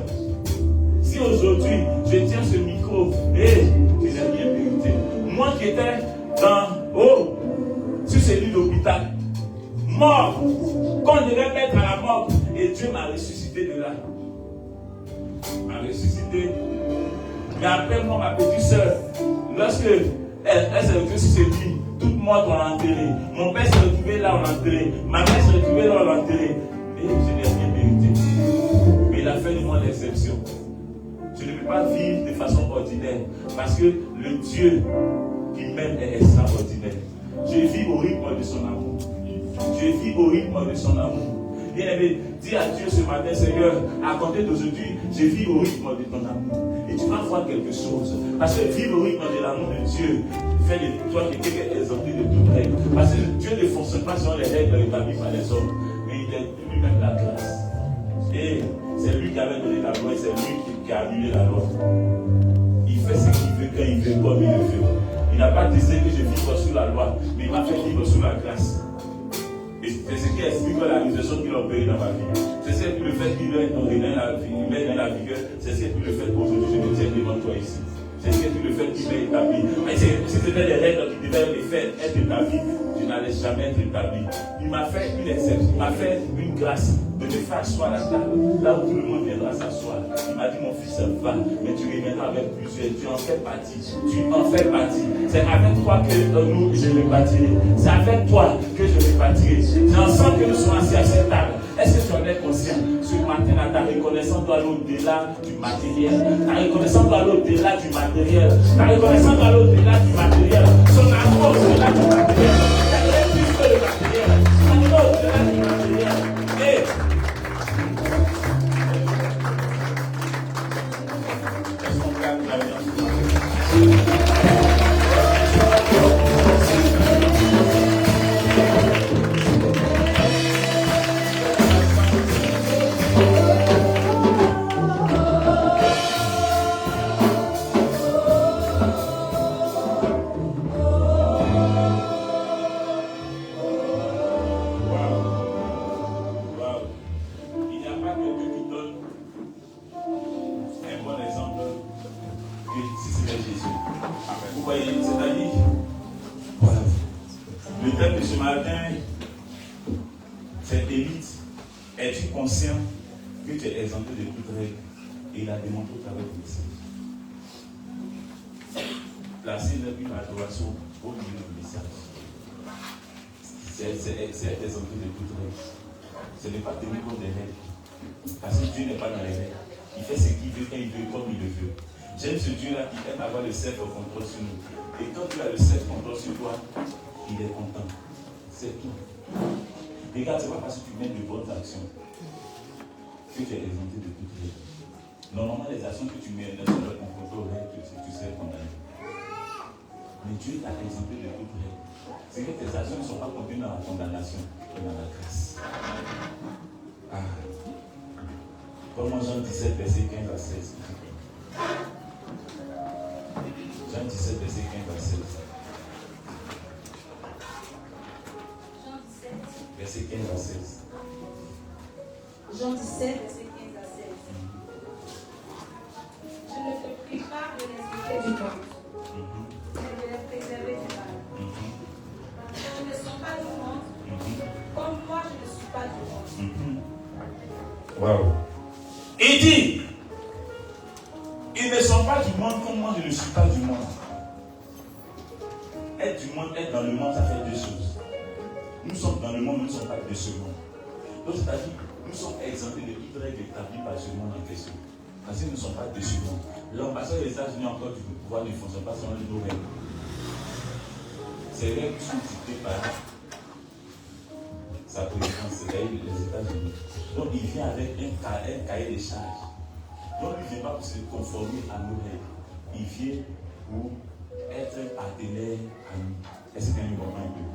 Si aujourd'hui, je tiens ce micro et je n'ai rien mérité. Moi qui étais sur ce lit d'hôpital, mort, qu'on devait mettre à la mort, et Dieu m'a ressuscité de là. M'a ressuscité. Mais après moi, ma petite soeur, lorsque elle s'est retrouvée sur ce lit, toute morte, on l'a enterrée. Mon père s'est retrouvé là, on l'a enterré. Ma mère s'est retrouvée là, on l'a enterré. Et je n'ai rien mérité. Mais il a fait de moi l'exception. Je ne peux pas vivre de façon ordinaire. Parce que le Dieu qui m'aime est extraordinaire. Je vis au rythme de son amour. Je vis au rythme de son amour. Bien-aimé, dis à Dieu ce matin, Seigneur, à compter d'aujourd'hui, je vis au rythme de ton amour. Et tu vas voir quelque chose. Parce que vivre au rythme de l'amour de Dieu fait de toi quelqu'un qui est exempté de toute règle. Parce que Dieu ne fonctionne pas selon les règles établies par les hommes, mais il est lui-même la grâce. qui a annulé la loi. Il fait ce qu'il veut, quand il veut, comme il le veut. Il n'a pas décidé que je vive sous la loi, mais il m'a fait vivre sous la grâce. Et c'est ce qui explique la réalisation qu'il a opérée dans ma vie. C'est ce qui le fait qu'il met dans la vigueur. C'est ce qui le fait qu'aujourd'hui je me tiens devant toi ici. C'est ce qui le fait qu'il m'ait établi. Mais si c'était des règles qui devaient me faire être établi, je n'allais jamais être établi. Il m'a fait une exception, il m'a fait une grâce de me faire asseoir à la table, là où tout le monde viendra s'asseoir. Il m'a dit, mon fils, va, mais tu reviendras avec plusieurs, tu en fais partie. Tu en fais partie. C'est avec toi que nous, je me bâtirai. C'est avec toi que je me bâtirai. C'est ensemble que nous sommes assis à cette table. Est-ce que tu en es conscient? Ce matin, ta reconnaissance doit aller au-delà du matériel. Ta reconnaissance doit aller au-delà du matériel. Ta reconnaissance doit aller au-delà du matériel. Son amour au-delà du matériel. Elle est plus que le matériel. Son amour au-delà du matériel. Et est-ce qu'on gagne la vie? C'est être exempté de toute règle. Ce n'est pas tenir compte des règles. Parce que Dieu n'est pas dans les règles. Il fait ce qu'il veut, quand il veut, comme il le veut. J'aime ce Dieu-là qui aime avoir le self-contrôle sur nous. Et quand tu as le self-contrôle sur toi, il est content. C'est tout. Regarde, ce n'est pas parce que tu mets de bonnes actions que tu es exempté de toute règle. Normalement, les actions que tu mets ne sont pas confrontées aux règles, tu serais condamné. Mais Dieu t'a exempté de toute règle. C'est que tes actions ne sont pas contenues dans la condamnation, mais dans la grâce. Ah. Comme Jean 17, verset 15 à 16. Jean 17, verset 15 à 16. Jean 17. Verset 15 à 16. Jean 17, verset 15 à 16. Je ne te prie pas de les éviter du monde, mais de les préserver du mal. Ils ne sont pas du monde, comme moi je ne suis pas du monde. Wow. Il dit, ils ne sont pas du monde comme moi je ne suis pas du monde. Être du monde, être dans le monde, ça fait deux choses. Nous sommes dans le monde, nous ne sommes pas de ce monde. Donc c'est-à-dire, nous sommes exemptés de toute règle établie par ce monde en question. Parce que nous ne sommes pas de ce monde. L'ambassade des États-Unis encore du pouvoir ne fonctionne pas selon nos règles. Ces règles sont dictées par sa présidence, c'est les États-Unis. Donc il vient avec un cahier de charges. Donc il ne vient pas pour se conformer à nos règles. Il vient pour être un partenaire à nous. Est-ce que nous comprenons un peu?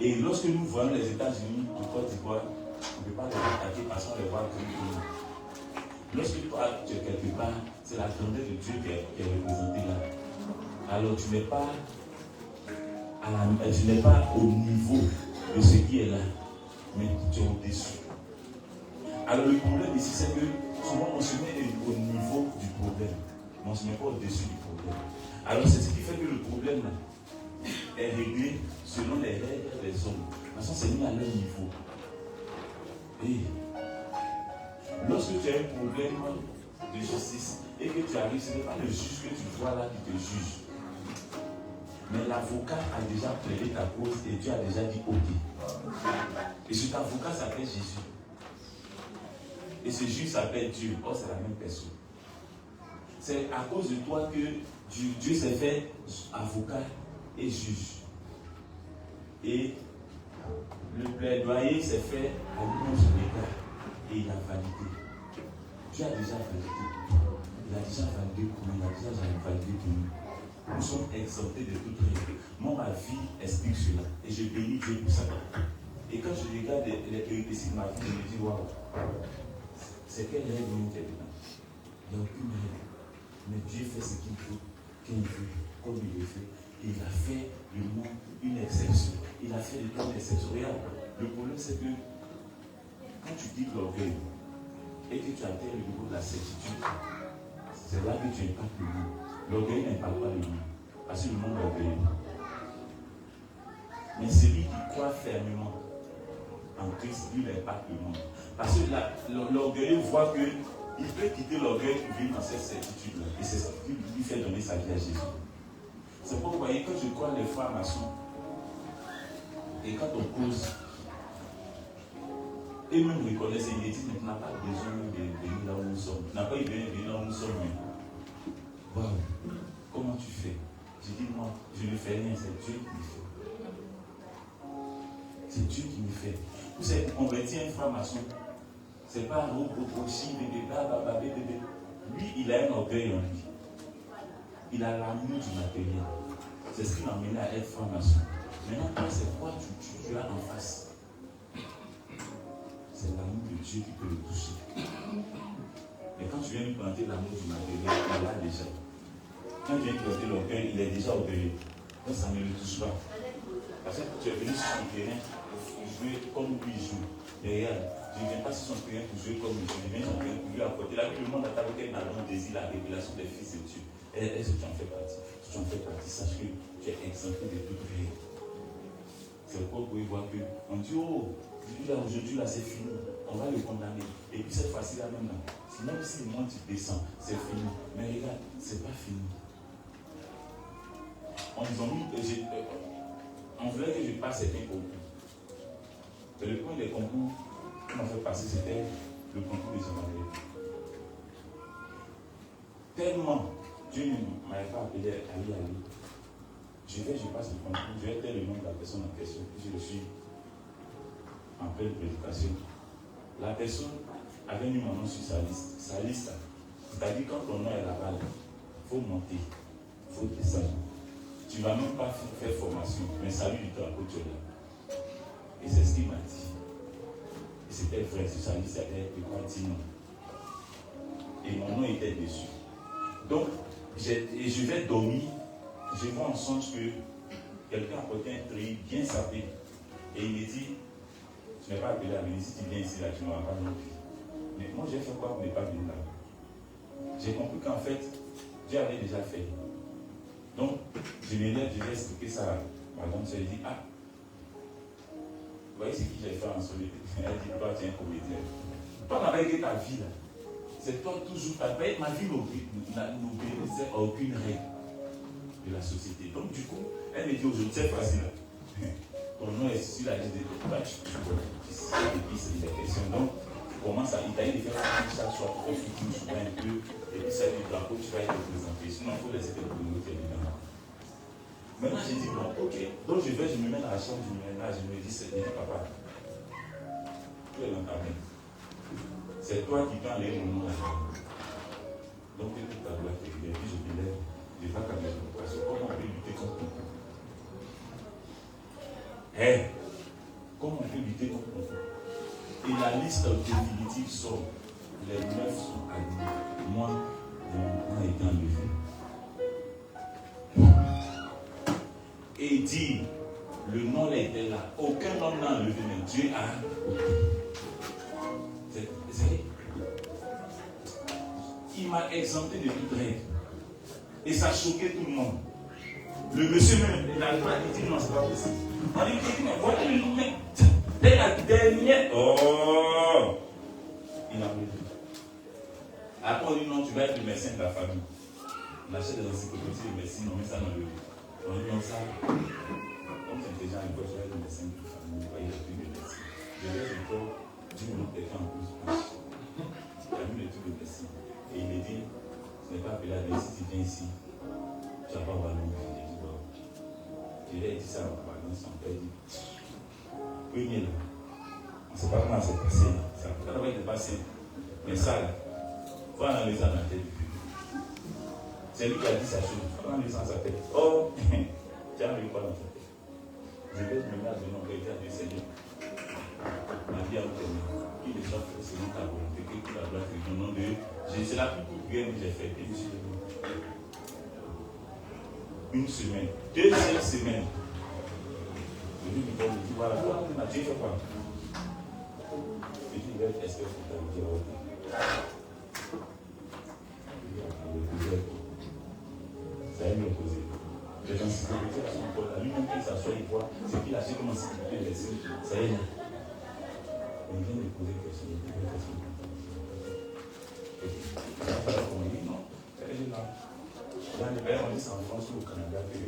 Et lorsque nous voyons les États-Unis en Côte d'Ivoire, on ne peut pas les attaquer parce qu'on les voit comme nous. Lorsque toi tu es quelque part, c'est la grandeur de Dieu qui est représentée là. Alors tu n'es pas au niveau de ce qui est là, mais tu es au-dessus. Alors le problème ici, c'est que souvent on se met au niveau du problème, mais on ne se met pas au-dessus du problème. Alors c'est ce qui fait que le problème là est réglé selon les règles des hommes. De toute façon, c'est mis à leur niveau. Et lorsque tu as un problème de justice et que tu arrives, ce n'est pas le juge que tu vois là qui te juge. Mais l'avocat a déjà plaidé ta cause et Dieu a déjà dit OK. Et cet avocat s'appelle Jésus. Et ce juge s'appelle Dieu. Oh, c'est la même personne. C'est à cause de toi que Dieu s'est fait avocat et juge. Et le plaidoyer s'est fait à l'union l'État. Et il a validé. Dieu a déjà validé. Il a déjà validé pour nous. Il a déjà validé pour nous. Nous sommes exemptés de toute règle. Moi, ma vie explique cela. Et je bénis Dieu pour ça. Et quand je regarde les péripéties de ma vie, je me dis, waouh, c'est quelle règle nous est dedans? Il n'y a aucune règle. Mais Dieu fait ce qu'il faut, qu'il veut, comme il le fait. Et il a fait du monde une exception. Il a fait de toi une exception. Regarde, le problème c'est que quand tu quittes l'orgueil et que tu atteins le niveau de la certitude, c'est là que tu impactes le monde. L'orgueil n'impacte pas le monde. Parce que le monde est orgueilleux. Mais celui qui croit fermement en Christ, lui, il impacte le monde. Parce que l'orgueilleux voit qu'il peut quitter l'orgueil pour vivre dans cette certitude-là. Et c'est ce qui lui fait donner sa vie à Jésus. C'est pourquoi vous voyez, quand je crois les frères maçons, et quand on cause, eux-mêmes reconnaissent et ils disent, mais tu n'as pas besoin de venir là où nous sommes. Tu n'as pas besoin de venir là où nous sommes. Waouh, comment tu fais? Je dis, moi, je ne fais rien, c'est Dieu qui me fait. C'est Dieu qui me fait. Vous savez, convertir un frère maçon, c'est pas un reproching, bébé. Lui, il a un orgueil en lui. Il a l'amour du matériel. C'est ce qui m'a amené à être frère maçon. Maintenant, toi, c'est quoi tu as en face? C'est l'amour de Dieu qui peut le toucher. Et quand tu viens lui planter l'amour du matériel, il l'a déjà. Quand tu viens planter l'orgueil, il est déjà orgueilleux. Donc ça ne le touche pas. Parce que tu es venu sur son terrain pour jouer comme lui joue. Et regarde, je ne viens pas sur son terrain pour jouer comme lui joue. Je viens sur son terrain pour lui apporter. Là, le monde a avec un ardent désir, la révélation des fils de Dieu. Est-ce que tu en fais partie? Si tu en fais partie, sache que tu es exempté de toute règle. C'est pourquoi vous pouvez voir qu'on dit, oh, aujourd'hui là, c'est fini. On va le condamner. Et puis cette fois-ci là même là, même si moi tu descends, c'est fini. Mais regarde, c'est pas fini. On voulait que je passe certains concours. Mais le point des concours qu'on m'a fait passer, c'était le concours des Jean-Marie. Tellement Dieu ne m'avait pas appelé à y aller. Je passe le concours, je vais taire le nom de la personne en question, puis je suis en pleine prédication. La personne avait mis mon nom sur sa liste. Sa liste, c'est-à-dire quand ton nom est là-bas, il faut monter, il faut descendre. Tu ne vas même pas faire formation, mais salut du drapeau, tu es là. Et c'est ce qu'il m'a dit. Et c'était vrai, sur sa liste, il y avait le continent. Et mon nom était dessus. Donc, je vais dormir, je vois en songe que quelqu'un a porté un treillis bien sapé. Et il me dit, tu n'es pas appelé à venir, si tu viens ici, là, tu ne m'auras pas non plus. Mais moi, j'ai fait quoi pour ne pas venir là? J'ai compris qu'en fait, Dieu avait déjà fait. Donc, je me lève, je vais expliquer ça à ma grande soeur. Elle dit, ah, vous voyez ce que j'ai fait en solide? Elle dit, toi, tu es un comédien. Toi, on avait ta vie là. C'est toi toujours, ma vie n'obéissait à aucune règle de la société. Donc, du coup, elle me dit aujourd'hui, c'est facile. Ton nom est sur la liste de toi, tu c'est des questions. Donc, tu commences à, il t'a dit de faire chaque soir, tu fais foutre souvent un peu, et puis ça du drapeau, tu vas être représenté. Sinon, il faut laisser tes communautés évidemment. Maintenant, j'ai dit, bon, ok. Donc, je me mets dans la chambre, je me mets là, je me dis, c'est bien, papa. Tu es dans ta main. C'est toi qui prends les moments. Donc, tu ta gloire te et puis je me lève, je vais quand même. Parce que comment on peut lutter contre nous? Comment on peut lutter contre nous? Et la liste définitive sort. Les 9 sont alignés. Moi, mon nom est enlevé. Et dit, le nom là était là. Aucun nom n'a enlevé, mais Dieu a. Il m'a exempté de toute règle. Et ça choquait tout le monde. Le monsieur même, il a dit non, c'est pas possible. On dit, mais voilà le nom, dès la dernière. Oh! Il a enlevé. Après, on dit non, tu vas être le médecin de la famille. On achète des encyclopédies de médecine, on met ça dans le livre. On dit non, ça. Comme c'est déjà un peu, je vais être le médecin de la famille. Il n'y a plus de médecine. Je vais encore 10 minutes quelqu'un en plus. Il a vu le truc de médecine. Et il me dit, ce n'est pas appelé à dire, si tu viens ici, tu vas pas voir l'homme. J'ai dit, bon. Je lui ai dit ça à ma parole, son père dit, oui, mais là, on ne sait pas comment c'est passé. Ça n'a pas été passé. Mais ça, là, il faut analyser dans la tête du public. C'est lui qui a dit sa chose. Il faut analyser dans sa tête. Oh, tu as vu quoi dans ta tête? Je vais me mettre de nom, je vais dire, Seigneur, ma vie a obtenu. Qu'il ne soit fait selon ta volonté, que la gloire au nom de C'est la plus courte prière que j'ai faite. Et je suis devenu. Une semaine. Deuxième semaine. Je lui dis, voilà, tu fais quoi? Je dis, est-ce que tu as dit, ok. Ça allait me poser. J'ai dans cette sécurité à son corps, lui-même qu'il s'assoit, il voit, c'est qu'il a fait comme si il était laissé. Ça y est. Il vient de poser une question, il dit, on dit non, elle est là. Dans les pays, on dit c'est en France ou au Canada que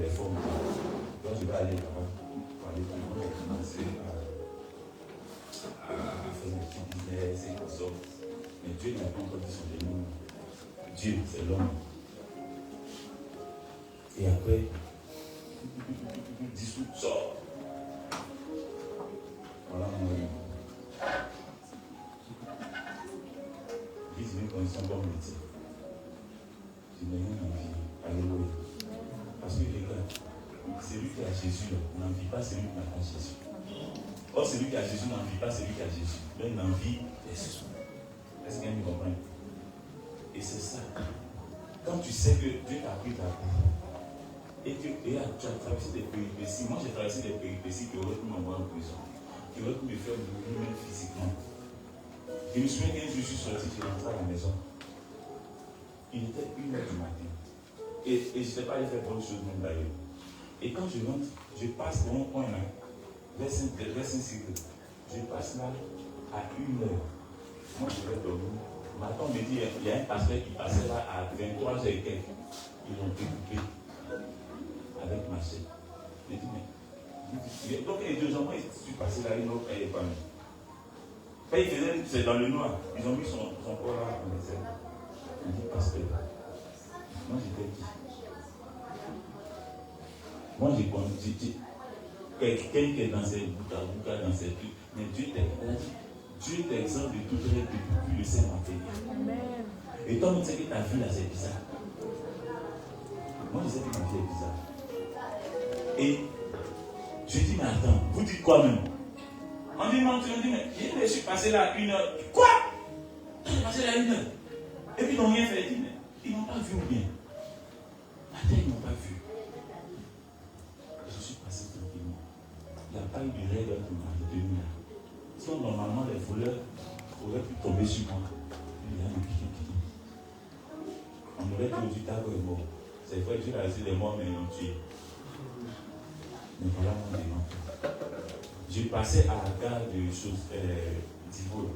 les formes. Donc je vais aller là-bas pour aller commencer à faire des petits business et comme ça. Mais Dieu n'a pas encore dit son démon. Dieu, c'est l'homme. Et après, dissout, sort. Voilà mon nom. Je dis, c'est un bon métier. Je n'ai rien envie. Alléluia. Parce que les gars, celui qui a Jésus, n'envie pas celui qui n'a pas Jésus. Or, celui qui a Jésus n'envie pas celui qui a Jésus. Mais l'envie est Jésus. Est-ce que vous comprenez? Et c'est ça. Quand tu sais que Dieu t'a pris ta vie, et tu as traversé des péripéties. Moi, j'ai traversé des péripéties qui auraient pu m'envoyer en prison, qui auraient pu me faire mourir même physiquement. Je me souviens qu'un jour, je suis sorti, je suis rentré à la maison. Il était 1h du matin. Et je n'étais pas allé faire bonne chose même d'ailleurs. Et quand je rentre, je passe dans un coin là, vers Saint-Cycle. Je passe là à 1h. Moi, je vais dormir. Maintenant, on me dit, il y a un pasteur qui passait là à 23h et quelques. Ils l'ont découpé avec ma chaîne. Je dis, mais. Donc, les 2 ans, moi, je suis passé là, ils n'ont pas épargné. Quand ils faisaient, c'est dans le noir. Ils ont mis son corps là en essai. Il dit, pasteur. Moi, j'étais qui? Moi, j'ai conduit quelqu'un qui est dans ses boucas, dans ses trucs. Mais Dieu t'exemple de toute règle depuis le sein matériel. Et toi, tu sais que ta vie là, c'est bizarre. Moi, je sais que ma vie est bizarre. Et je dis, mais attends, vous dites quoi même? On dit, non, tu me dis, mais je suis passé là à 1h. Quoi? Je suis passé là à 1h. Et puis, ils n'ont rien fait. Dit, mais ils n'ont pas vu ou bien? Attends, ils n'ont pas vu. Et je suis passé tranquillement. Il n'y a pas eu de règle qui m'a retenu là. Sinon, normalement, les voleurs auraient pu tomber sur moi. Il y a un piqué. On aurait dit, Tago est mort. C'est vrai que Dieu a laissé les morts, mais ils l'ont tué. Mais voilà mon démon. J'ai passé à la gare de d'Ivor.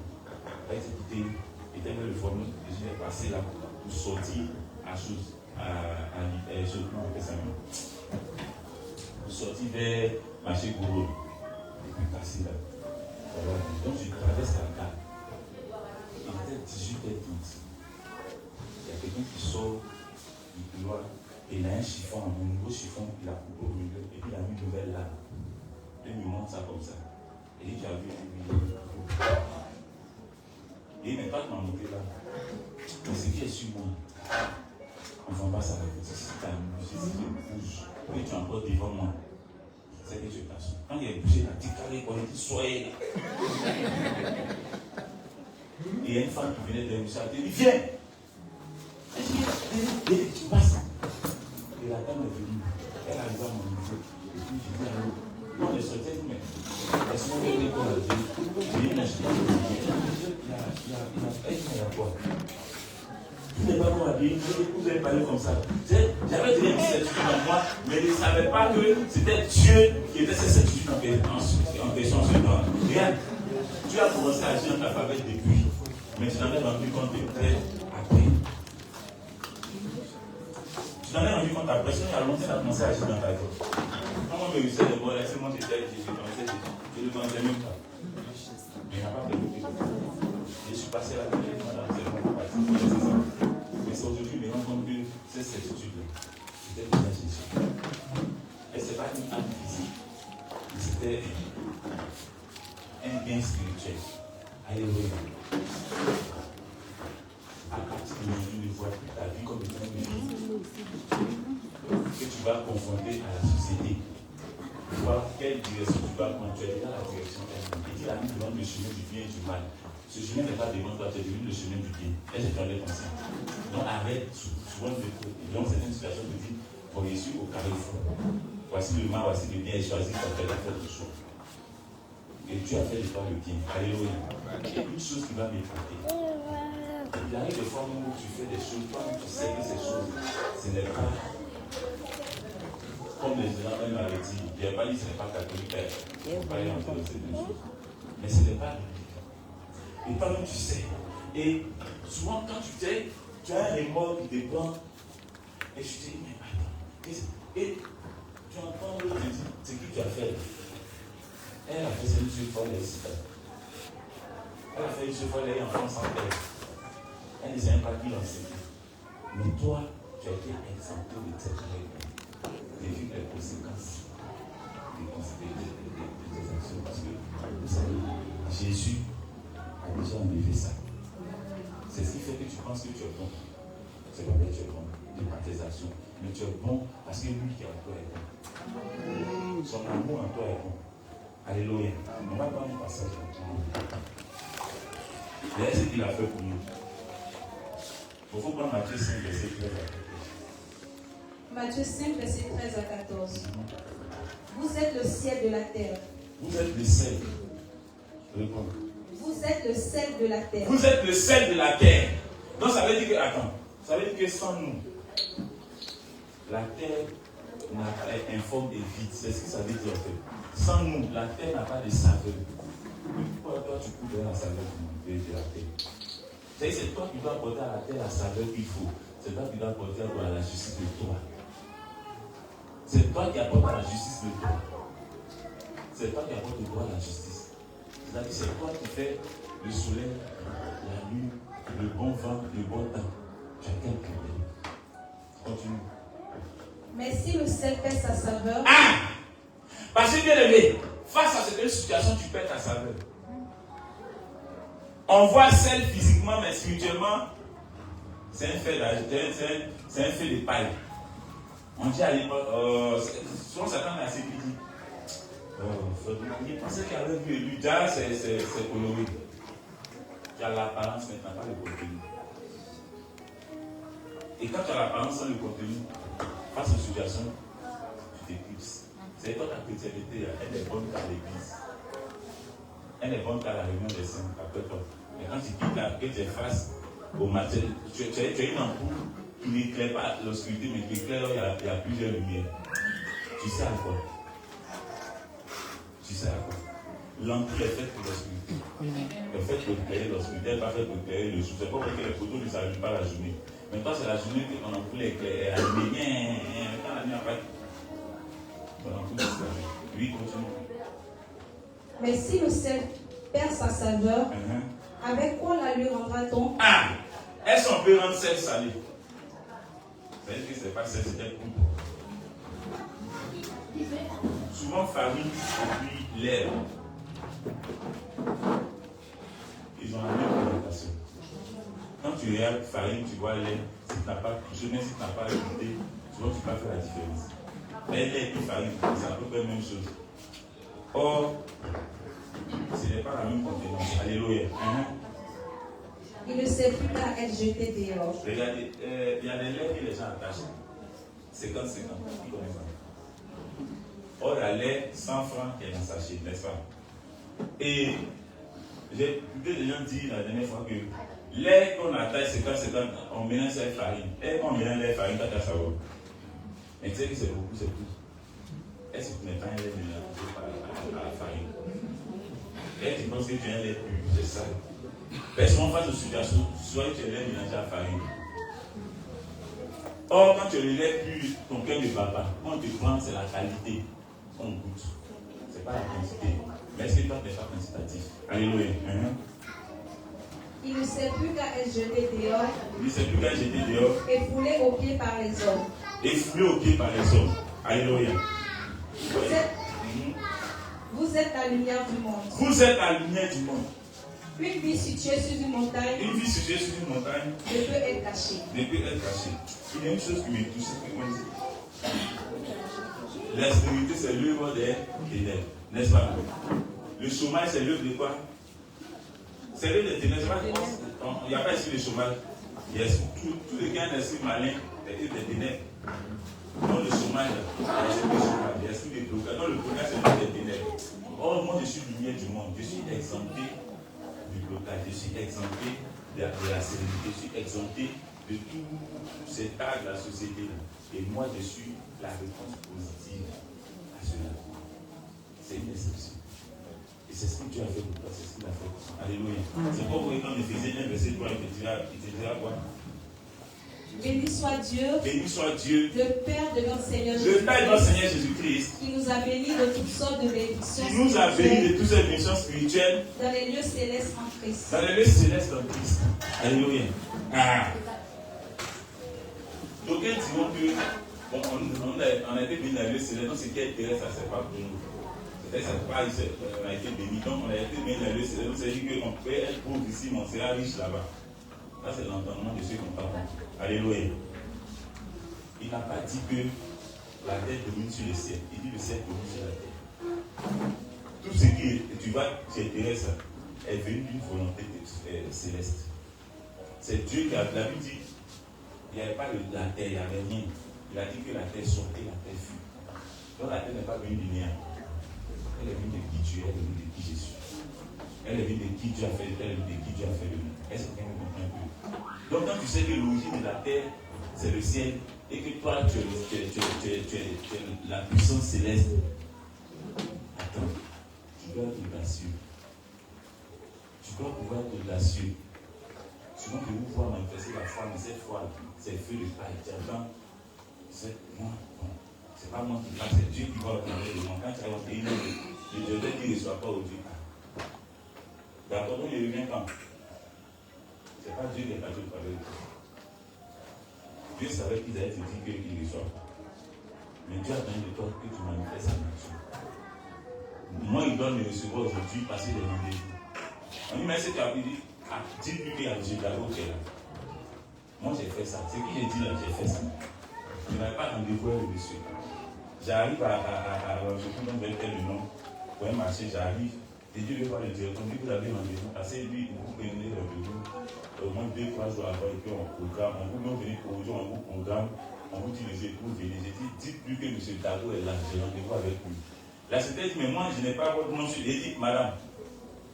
Là, j'ai quitté, j'étais dans le forum, et j'ai passé là pour sortir à chose, pour sortir vers marché Gouro. Et puis passer là. Voilà. Donc je traverse la gare. Il était 18h30. Il y a quelqu'un qui sort du couloir et il a un chiffon, un nouveau chiffon, il a coupé au milieu et puis il a mis une nouvelle lame. Il me montre ça comme ça. Et il dit, tu as vu une vidéo. Et il n'est pas monté là. Mais ce qui est sur moi, on ne va pas s'arrêter. Si tu as bougé, si tu bouges, et tu es encore devant moi, c'est que tu passes. Quand il a bougé, il a dit, carré, il dit, soyez. Et il y a une femme qui venait de me dire, elle dit, viens. Elle dit, tu passes. Et la dame est venue. Elle arrive à mon niveau. Et puis je dis, allô. Moi, je sortais, mais laisse-moi voir l'école à Dieu. J'ai dit, mais je pense que il a quoi? Tu n'es pas bon à Dieu, vous avez parlé comme ça. J'avais déjà une certitude en moi, mais je ne savais pas que c'était Dieu qui était cette certitude en question sur moi. Regarde, tu as commencé à agir en ta faveur depuis, mais tu n'en as rendu compte peut-être après. Tu t'en es rendu compte après, il y a longtemps, tu as commencé à agir dans ta vie. Quand on me réussit de voir, laissez-moi te dire, je ne le pensais même pas. Mais il n'a pas fait beaucoup de choses. Je suis passé là, mais c'est aujourd'hui, je me rends compte que cette certitude-là, c'était déjà Jésus. Et ce n'est pas une âme physique, mais c'était un bien spirituel. Alléluia. À partir d'aujourd'hui, ne vois plus ta vie comme une vie que tu vas confronter à la société. Voir quelle direction tu vas prendre. Tu es déjà dans la direction. Et tu as mis devant le chemin du bien et du mal. Ce chemin n'est pas devant toi, tu es devenu le chemin du bien. Est-ce que tu en es conscient? Donc arrête, souvent, donc c'est une situation de dire, pour réussir au carrefour. Voici le mal, voici le bien, et choisis ton fait de faire le choix. Et tu as fait de toi le bien. Alléluia. Il y a une chose qui va m'écouter. Il arrive des fois où tu fais des choses, toi tu sais que ces choses, ce n'est pas comme les gens m'avaient dit. Il n'y a pas dit que ce n'est pas catholique, il ne faut pas y entrer dans ces deux choses. Mais ce n'est pas biblique. Et toi-même tu sais. Et souvent quand tu sais, tu as un remords qui te prend. Et je te dis, mais attends. Et tu entends l'autre te dire, c'est qui tu as fait? Elle a fait une seule fois les cités. Elle a fait une seule fois les enfants sans père. Elle ne sait même pas qui l'en sait. Mais toi, tu as été exempté de cette règle. De vivre les conséquences des actions. Parce que, vous savez, Jésus a déjà enlevé ça. C'est ce qui fait que tu penses que tu es bon. C'est pas que tu es bon par tes actions. Mais tu es bon parce que lui qui est en toi est bon. Son amour en toi est bon. Alléluia. On va prendre un passage. Regardez ce qu'il a fait pour nous. Il faut prendre Matthieu 5, verset 13 à 14. Matthieu 5, verset 13 à 14. Vous êtes le sel de la terre. Vous êtes le sel. Réponds. Vous êtes le sel de la terre. Vous êtes le sel de la terre. Donc ça veut dire que, attends, ça veut dire que sans nous, la terre est informe et vide. C'est ce que ça veut dire en fait. Sans nous, la terre n'a pas de saveur. Pourquoi toi tu coupes la saveur de la terre? C'est toi qui dois apporter à la terre la saveur qu'il faut. C'est toi qui dois apporter à la justice de toi. C'est toi qui apportes la justice de toi. C'est toi qui apportes le droit à la justice. C'est-à-dire que c'est toi qui fais le soleil, la lune, le bon vent, le bon temps. Tu as quel problème? Continue. Mais si le sel perd sa saveur. Ah! Parce que bien aimé, face à cette situation, tu perds ta saveur. On voit sel physiquement, mais spirituellement, c'est un fait de paille. On dit à l'époque, souvent certains assez qui dit, il pensait qu'il avait vu lui, déjà c'est coloré. Tu as l'apparence, mais tu n'as pas le contenu. Et quand tu as l'apparence sans le contenu, face aux situations, tu t'éclipses. C'est toi ta chrétienté, elle est bonne qu'à l'église. Elle est bonne qu'à la réunion des saints, après toi. Mais quand tu quittes là, que tu es face au matin, tu as une ampoule qui n'éclaire pas l'obscurité, mais qui éclaire, il y a plusieurs lumières. Tu sais à quoi? Tu sais à quoi? L'ampoule est faite pour l'obscurité. Elle est faite pour éclairer l'obscurité, elle n'est pas faite pour éclairer le jour. C'est pas parce que les photos ne s'allument pas la journée. Mais toi, c'est la journée que ton ampoule est allumée. Quand la nuit apparaît, ton ampoule est allumée. Oui, continue. Mais si le sel perd sa saveur, avec quoi la lui rendra-t-on? Ah! Est-ce qu'on peut rendre sel salé? C'est-à-dire que ce n'est pas sel, c'est un poudre. Souvent farine et puis lait. Ils ont la même présentation. Quand tu regardes farine, tu vois lait, si tu n'as pas touché, même si tu n'as pas écouté, souvent tu peux faire la différence. Mais lait et farine, c'est à peu près la même chose. Or, ce n'est pas la même contenance. Alléluia. Il ne sait plus qu'à être jeté dehors. Regardez, il y a des laits que les gens attachent. 50-50. Qui connaît ça? Or, il y a lait 100 francs qui est dans sachet, n'est-ce pas? Et j'ai écouté des gens dire la dernière fois que lait qu'on attache 50-50, on mélange ça avec farine. Et quand on mélange lait et farine, tu as savoir. Mais tu sais que c'est beaucoup, c'est tout. Est-ce que tu n'es pas un lait mélangé à la farine? Et tu penses que tu es un lait pur, c'est ça. Personne face aux situations, soit tu es lait mélangé à la farine. Or, quand tu es le lait pur, ton cœur de papa, quand tu prends, c'est la qualité. On goûte. Ce n'est pas la quantité. Mais est-ce que toi, tu n'es pas quantitatif? Alléluia. Il ne sait plus qu'à être jeté dehors. Il ne sait plus qu'à être jeté dehors. Et foulé aux pieds par les hommes. Et foulé aux pieds par les hommes. Alléluia. Vous êtes la lumière du monde. Vous êtes la lumière du monde. Une vie située sur une montagne. Une vie située sur une montagne. Ne peut être cachée. Ne peut être cachée. Il y a une chose qui me touche, c'est que moi, l'austérité, c'est l'œuvre des ténèbres. N'est-ce pas? Le chômage, c'est l'œuvre de quoi? C'est l'œuvre des ténèbres. Il n'y a pas ici le chômage. Tout le gars est esprit malin, c'est l'œuvre des ténèbres. Non, le chômage, il y a l'esprit des blocages. Non, le blocage, c'est l'œuvre des ténèbres. Or, moi, je suis lumière du monde. Je suis exempté du blocage. Je suis exempté de la sérénité. Je suis exempté de tout cet art de la société. Et moi, je suis la réponse positive à cela. C'est une exception. Et c'est ce que Dieu a fait pour toi, c'est ce qu'il a fait pour toi. Alléluia. C'est pas pour quand Éphésiens 1, verset 3, il te dira quoi? Béni soit Dieu. Béni soit Dieu. Le Père de notre Seigneur Jésus-Christ. Le Père de notre Seigneur Jésus-Christ. Qui nous a bénis de toutes sortes de bénédictions. Qui nous a bénis de toutes ces bénédictions spirituelles. Dans les lieux célestes en Christ. Dans les lieux célestes en Christ. Alléluia. Ah. Donc, ils diront que on a été bénis dans les lieux célestes. Donc, ce qui est intéressant, ça c'est pas pour nous. C'est-à-dire on a été bénis. Donc, on a été bénis dans les lieux célestes. Donc, ça veut dire qu'on peut être pauvre ici, mais on sera riche là-bas. Ça, c'est l'entendement de ceux qui ont pas compris. Alléluia. Il n'a pas dit que la terre domine sur le ciel. Il dit que le ciel domine sur la terre. Tout ce qui t'intéresse est venu d'une volonté céleste. C'est Dieu qui a la Bible dit il n'y avait pas la terre, il n'y avait rien. Il a dit que la terre sortait, la terre fut. Donc la terre n'est pas venue du néant. Elle est venue de qui Dieu, elle est venue de qui Jésus. Elle est venue de qui Dieu a fait, elle est venue de qui Dieu a fait de nous. Est-ce que quelqu'un comprend un peu? Donc quand tu sais que l'origine de la terre, c'est le ciel, et que toi, tu es la puissance céleste, attends, tu dois être audacieux. Tu dois pouvoir être audacieux. Souvent que vous pouvez manifester la foi, mais cette foi, c'est feu de paille. C'est moi, bon. C'est pas moi qui parle, c'est Dieu qui va regarder le monde. Quand tu as envoyé le Dieu qui ne reçoit pas au Dieu. D'accord, donc il revient quand? C'est pas Dieu qui est parti parler de toi. Dieu savait qu'Isaïe te dit qu'il ne reçoit pas. Mais Dieu a besoin de toi que tu manifestes sa nature. Moi, il doit me recevoir aujourd'hui, passer des rendez-vous. On dit, mais c'est que tu as dit, dis-lui qu'il y a Dieu d'abord qui est là. Moi, j'ai fait ça. C'est qui j'ai dit là, j'ai fait ça. Je n'avais pas rendez-vous avec le monsieur. J'arrive je peux même faire le nom. Pour un marché, j'arrive. Et Dieu veut voir le directeur. On dit que vous avez rendez-vous. Parce que lui, vous prenez rendez-vous. Au moins 2-3 jours avant, et puis on programme. On vous venir pour aujourd'hui, on vous programme. On vous dit les époux, venez. J'ai dit, dites-lui que M. Tago est là. J'ai rendez-vous avec lui. Là, c'était dit, mais moi, je n'ai pas votre nom. J'ai dit, madame,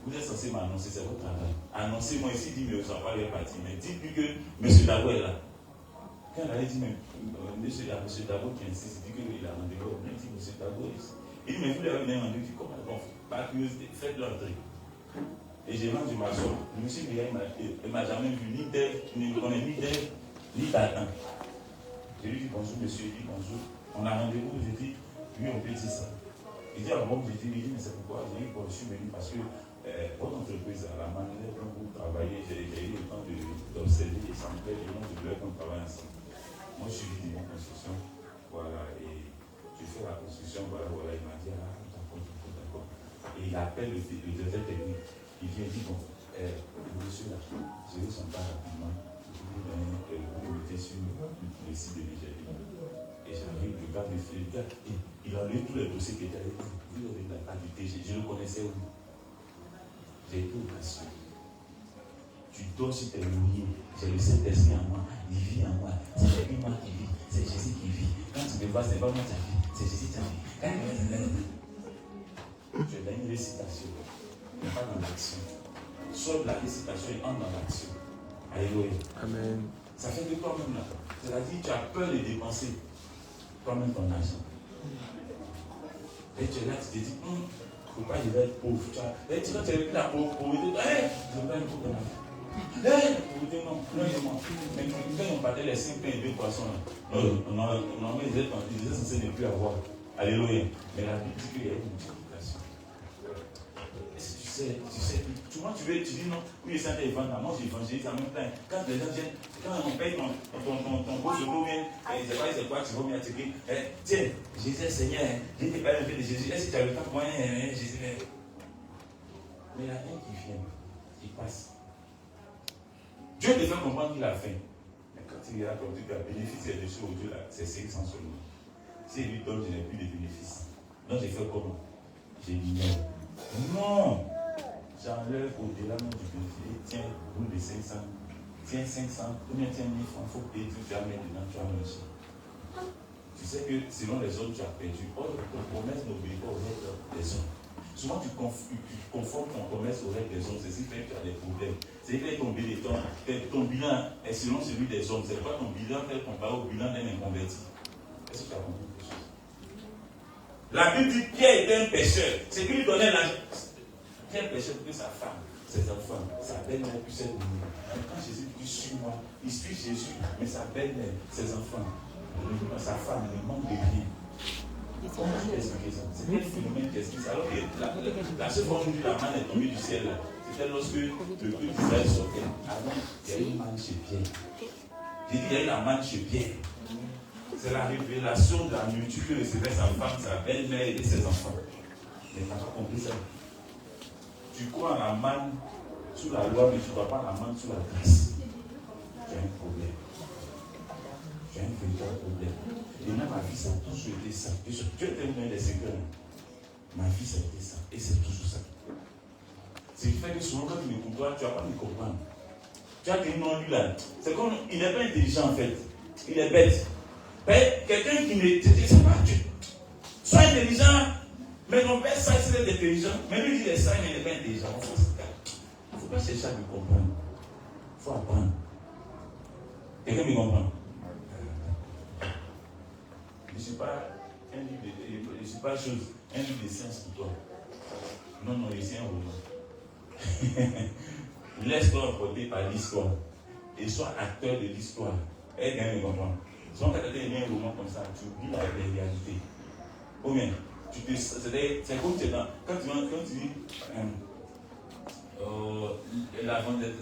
vous êtes censé m'annoncer, c'est votre travail. Annoncez-moi ici, dit, mais vous n'en parlez pas. Mais dites-lui que M. Tago est là. Quand elle a dit, mais M. Tago qui insiste, il dit qu'il a rendez-vous. Il dit, M. Tago est ici. Il dit, mais vous l'avez donné rendez-vous. Il dit, comment? Par curiosité, faites l'entrée. Et j'ai mangé ma soeur. Le monsieur il m'a jamais vu ni d'elle, ni d'elle, ni d'Adam. Je lui dis bonjour, monsieur, il dit bonjour. On a rendez-vous, je dis, lui on peut dire ça. Il dit, ah bon, je dis, mais c'est pourquoi? Je dis, bon, je suis venu parce que votre entreprise, à la manière dont vous travaillez, j'ai eu le temps d'observer et ça me plaît, et moi je voulais qu'on travaille ensemble. Moi je suis venu de ma construction, voilà, et je fais la construction, voilà, il m'a dit, ah, d'accord. Et il appelle le directeur technique. Il vient dire, bon, monsieur là, je vous sens pas rapidement, vous mettez sur le site de l'Igérie. Et j'arrive, le gars, il a lu tous les dossiers qui étaient avec vous. Vous avez la part du TG, je le connaissais où? J'ai été audacieux. Tu dors sur tes lauriers, j'ai le Saint-Esprit en moi, il vit en moi. C'est pas moi qui vis, c'est Jésus qui vit. Quand tu me vois, c'est pas moi qui vis, c'est Jésus qui vit. Je donne une récitation. Pas dans l'action. Sors de la récitation et entre dans l'action. Alléluia. Amen. Ça fait que toi-même là, c'est-à-dire tu as peur de dépenser toi-même ton argent. Et tu es là, tu te dis, pourquoi je vais être pauvre? Et tu vas te réveiller la pauvreté. Je veux pas une pauvre dans la vie. La pauvreté, non. Mais quand on partait les 5 pains et 2 poissons, on était censé ne plus avoir. Alléluia. Mais la Bible dit qu'il y a une multiplication. Tu sais, souvent tu dis non, oui, c'est un évangile, moi j'évangélise en même temps. Quand les gens viennent, quand on paye ton beau secours, c'est quoi, tu vas bien te dire, tiens, Jésus Seigneur, je t'ai pas fait de Jésus, est-ce que tu as le temps pour moi, Jésus? Mais il y a un qui vient, qui passe. Dieu te fait comprendre qu'il a faim. Mais quand il est là, comme tu as bénéficié de choses, Dieu là, c'est 500 seulement. Si lui donne, je n'ai plus de bénéfices. Donc j'ai fait comment? J'ai dit non. Non! j'enlève au-delà du budget, tiens, roule de 500, tiens 500, combien tiens 1000 francs, il faut payer, tu vas mettre dedans, tu vas manger. Tu sais que selon les hommes, tu as perdu. Or, ton commerce n'obéit pas aux règles des hommes. Souvent, tu conformes ton commerce aux règles des hommes, c'est ce qui fait que tu as des problèmes. C'est que ton bilan est selon celui des hommes. C'est pas ton bilan tel comparé au bilan d'un inconverti. Est-ce que tu as compris quelque chose? La Bible dit Pierre était un pécheur. C'est qu'il lui donnait l'argent. Pierre pécheur pour que sa femme, ses enfants, sa belle-mère puisse être bénie. Quand Jésus dit suis-moi, il suit Jésus, mais sa belle-mère, ses enfants, sa femme, le manque de rien. Comment je peux expliquer ça? C'est quel phénomène qui explique ça? Alors que la seule fois où la manne est tombée du ciel, c'était lorsque le peuple d'Israël sortait. Avant, il y a eu une manne chez Pierre. J'ai dit, il y a eu la manne chez Pierre. C'est la révélation de la nourriture que recevait sa femme, sa belle-mère et ses enfants. Mais tu n'as pas compris ça. Tu crois en la manne sous la loi, mais tu ne crois pas en la manne sous la grâce. Tu as un problème. Tu as un véritable problème. Et moi, ma vie, ça a toujours été ça. Dieu était une des secrets. Ma vie, ça a été ça. Et c'est toujours ça. Ce qui fait que souvent, quand tu me comprends, tu ne vas pas me comprendre. Tu as dit non, lui là. C'est comme, il n'est pas intelligent en fait. Il est bête. Quelqu'un qui ne sait pas, sois intelligent, mais ton père ça, c'est intelligent. Mais lui, il est ça, mais il n'est pas intelligent. Il ne faut pas chercher à me comprendre. Il faut apprendre. Quelqu'un me comprend? Je ne suis pas un livre de, je suis pas chose, un livre de science pour toi. Non, non, je suis un roman. Laisse-toi emporter par l'histoire et sois acteur de l'histoire. Et quelqu'un me comprend? Souvent, quand tu as un roman comme ça, tu oublies la réalité. Ou bien, c'est comme quand tu dis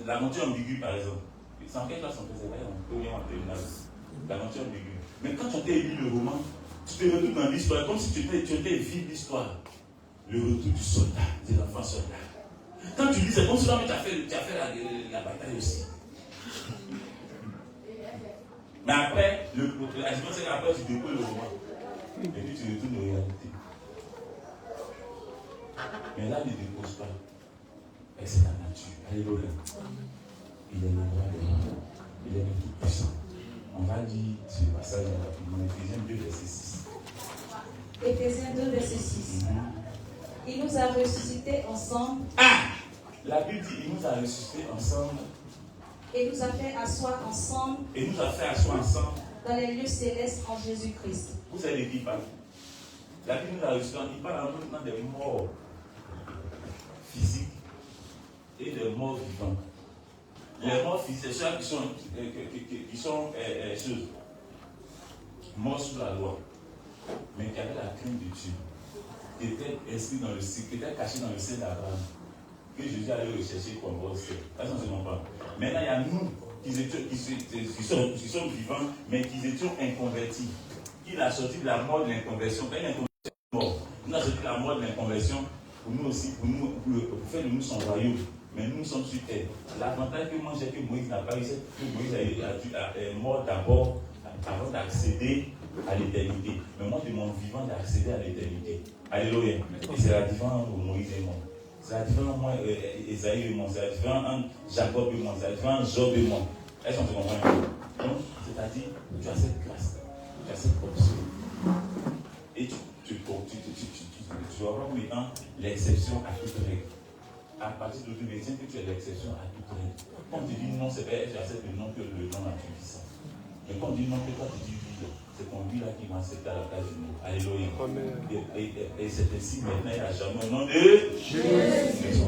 l'aventure ambiguë, par exemple. C'est en quelle classe on fait ça? Ou bien en terminale. L'aventure ambiguë. Mais quand tu as lu le roman, tu te retrouves dans l'histoire, comme si tu étais vivre l'histoire. Le retour du soldat, de l'enfant soldat. Quand tu lis, c'est comme si tu as fait la bataille aussi. Mais après, la différence c'est qu'après tu découvres le roman. Et puis tu retournes aux réalités. Mais là, ne dépose pas. Et c'est la nature. Alléluia. Il est le roi des rois. Il est le tout-puissant. On va lire ce passage rapidement. Éphésiens 2, verset 6. Éphésiens 2, verset 6. Il nous a ressuscités ensemble. Ah! La Bible dit il nous a ressuscités ensemble. Et nous a fait asseoir ensemble. Et nous a fait asseoir ensemble. Dans les lieux célestes en Jésus-Christ. Vous savez de qui il parle? La Bible nous a ressuscités. Il parle maintenant des morts physiques et des morts vivants. Les morts physiques, c'est ceux qui sont morts sous la loi, mais qui avaient la crainte de Dieu, qui étaient inscrits dans le cycle, qui étaient cachés dans le sein d'Abraham, que Jésus allait rechercher comme bon ciel. Essentiellement pas. Maintenant, il y a nous qui sommes vivants, mais qui étions inconvertis. Il a sorti de la mort de l'inconversion. Quand l'inconversion est morte, il a sorti de la mort de l'inconversion pour nous aussi, pour faire de nous son royaume. Mais nous sommes sur terre. L'avantage que moi j'ai que Moïse n'a pas eu, c'est que Moïse est mort d'abord avant d'accéder à l'éternité. Mais moi, de mon vivant, d'accéder à l'éternité. Alléluia. Et c'est la différence entre Moïse et moi. C'est la différence entre moi, Esaïe et moi. C'est la différence entre Jacob et moi. C'est la différence entre Job et moi. Est-ce qu'on se comprend? Donc, c'est-à-dire, tu as cette grâce, tu as cette option. Et tu vas voir maintenant l'exception à toute règle. À partir de l'autre médecin, que tu es l'exception à toute règle. Quand on te dit non, c'est pas j'accepte le nom que le nom a tu dis ça. Mais quand on dit non, que toi tu dis oui, c'est ton oui là qui va accepter à la place du nom. Alléluia. Et c'est ainsi maintenant et à jamais au nom de Jésus.